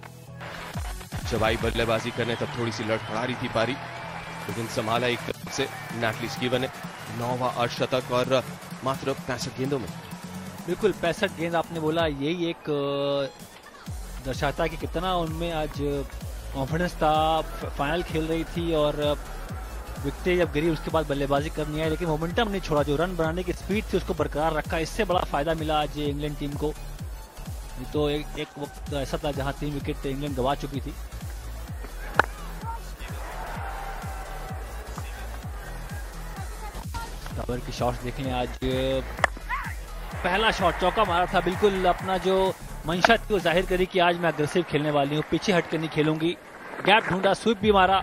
जब आई बल्लेबाजी करने तब थोड़ी सी लड़खड़ा रही थी पारी, लेकिन संभाला एक तरफ से नैटली स्कीवर ने 9वां अर्धशतक और मात्र 65 गेंदों में। बिल्कुल 65 गेंद आपने बोला, यही एक दर्शाता है कि कितना उनमें आज कॉन्फिडेंस था। फाइनल खेल रही थी और विकेटें जब गिरी उसके बाद बल्लेबाजी करनी है, लेकिन मोमेंटम नहीं छोड़ा। जो रन बनाने की स्पीड थी उसको बरकरार रखा, इससे बड़ा फायदा मिला आज इंग्लैंड टीम को। तो एक वक्त ऐसा था जहां 3 विकेट इंग्लैंड गंवा चुकी थी। कवर की शॉट्स देख लें, आज पहला शॉट चौका मारा था, बिल्कुल अपना जो मंशा थी वो जाहिर करी कि आज मैं अग्रेसिव खेलने वाली हूँ, पीछे हटकर नहीं खेलूंगी। गैप ढूंढा, स्वीप भी मारा,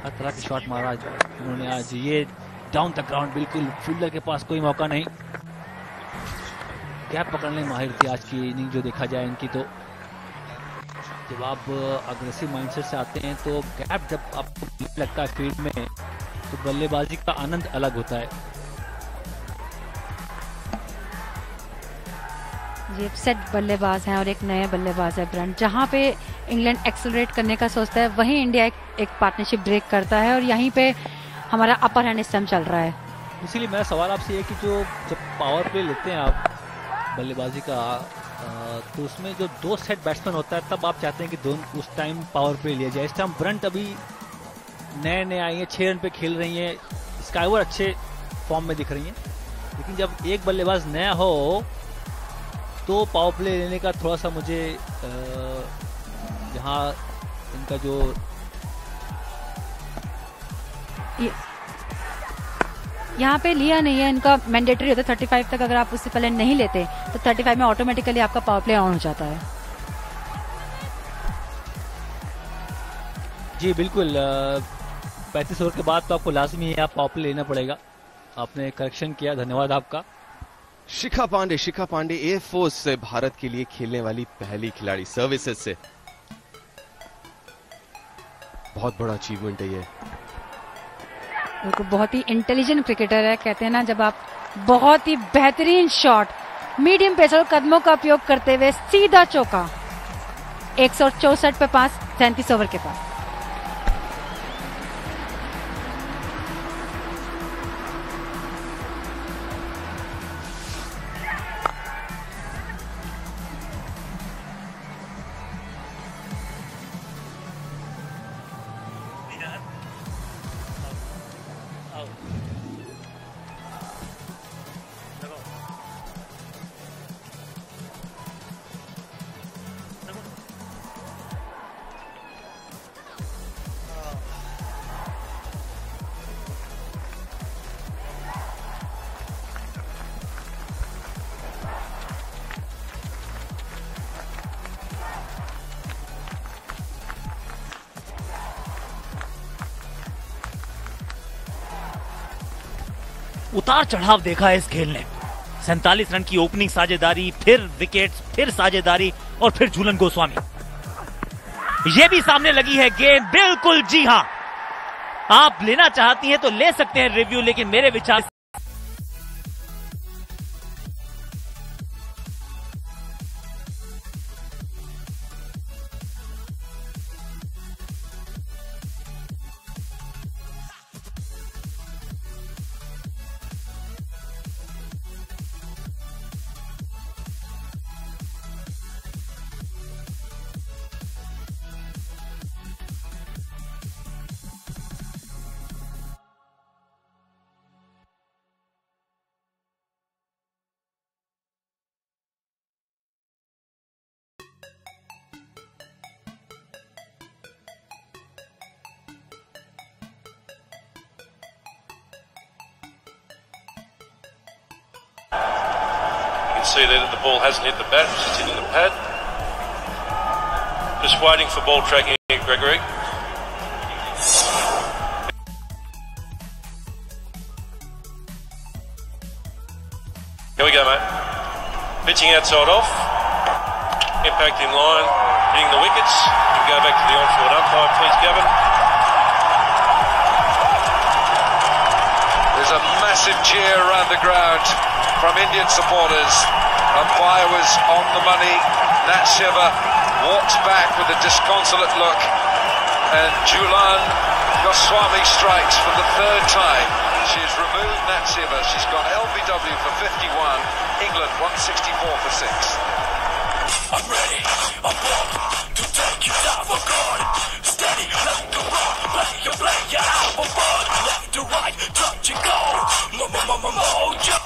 हर तरह की शॉट मारा उन्होंने आज। ये डाउन द ग्राउंड, बिल्कुल फील्डर के पास कोई मौका नहीं। गैप पकड़ने माहिर थी आज की इनिंग जो देखा जाए इनकी। तो जब आप अग्रेसिव माइंडसेट से आते हैं तो गैप जब आपको लगता है फील्ड में तो बल्लेबाजी का आनंद अलग होता है। ये सेट बल्लेबाज हैं और एक नए बल्लेबाज है ब्रंट। जहां पे इंग्लैंड एक्सेलरेट करने का सोचता है वहीं इंडिया एक पार्टनरशिप ब्रेक करता है और यहीं पे हमारा अपर हैंड इस टाइम चल रहा है। इसीलिए मेरा सवाल आपसे ये कि जो जब पावर प्ले लेते हैं आप बल्लेबाजी का, तो उसमें जो 2 सेट बैट्समैन होता है तब आप चाहते हैं कि दोनों उस टाइम पावर प्ले लिया जाए। इस टाइम ब्रंट अभी नए आई हैं, 6 रन पे खेल रही हैं, स्काईवर अच्छे फॉर्म में दिख रही हैं, लेकिन जब एक बल्लेबाज नया हो तो पावर प्ले लेने का थोड़ा सा मुझे यहाँ इनका जो यहाँ पे लिया नहीं है, इनका मैंडेटरी होता है 35 तक। अगर आप उससे पहले नहीं लेते तो 35 में ऑटोमेटिकली आपका पावर प्ले ऑन हो जाता है। जी बिल्कुल, 35 ओवर के बाद तो आपको लाजमी है आप पावर प्ले लेना पड़ेगा। आपने करेक्शन किया, धन्यवाद आपका। शिखा पांडे एयरफोर्स से भारत के लिए खेलने वाली पहली खिलाड़ी, सर्विसेज से। बहुत बड़ा अचीवमेंट है ये। तो बहुत ही इंटेलिजेंट क्रिकेटर है। कहते हैं ना, जब आप बहुत ही बेहतरीन शॉट मीडियम पेस और कदमों का उपयोग करते हुए सीधा चौका, 164 पे 5, 37 ओवर के पास। उतार चढ़ाव देखा है इस खेल ने। 47 रन की ओपनिंग साझेदारी, फिर विकेट्स, फिर साझेदारी और फिर झूलन गोस्वामी। ये भी सामने लगी है गेंद, बिल्कुल जी हां। आप लेना चाहती हैं तो ले सकते हैं रिव्यू, लेकिन मेरे विचार see there that the ball hasn't hit the bat, it's just hitting the pad. Just waiting for ball tracking, Gregory. Here we go, mate. Pitching outside off. Impact in line, hitting the wickets. We go back to the on-field umpire, please, Gavin. There's a massive cheer around the ground from Indian supporters Umpire was on the money. Natsieva walks back with a disconsolate look, and Julan Goswami strikes for the third time. She's removed Natsieva. She's got LBW for 51. England 164 for 6. I'm ready, I'm born to take you down for good. Steady like a rock, play you out for fun. Left to right, touch and go. Mojo.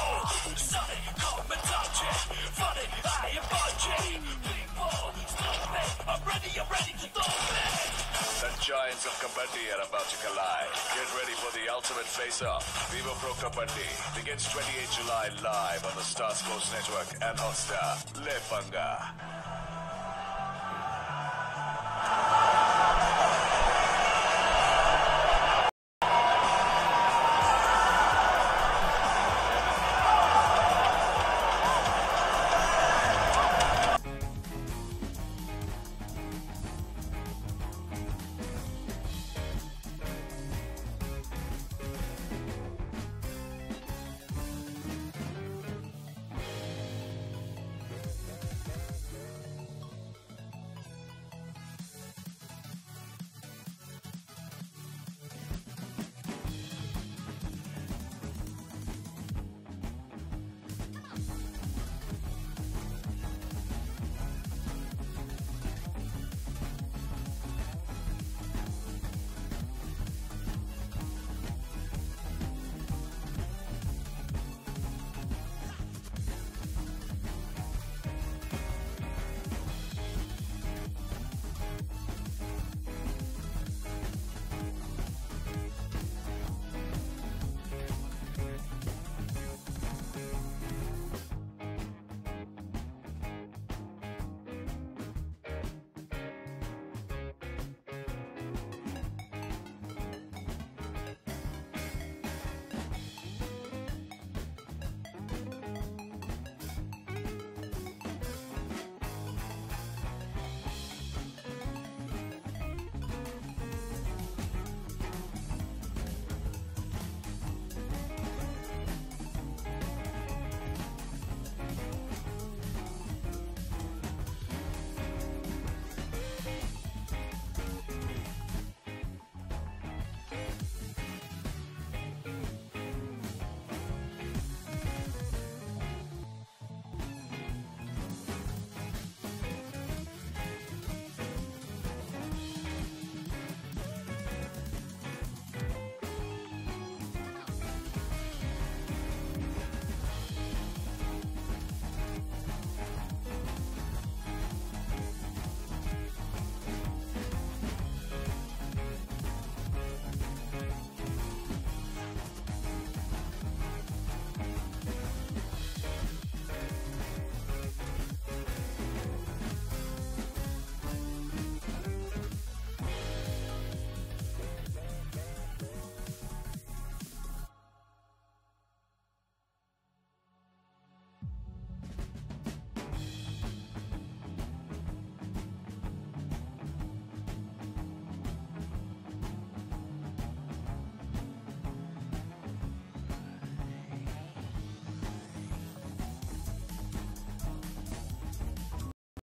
Sunny, come and touch it. Funny, I am punching. People, stop it. I'm ready to throw it. The giants of Kabaddi are about to collide. Get ready for the ultimate face-off. Vivo Pro Kabaddi begins 28 July live on the Star Sports Network and Hotstar. Le Panga.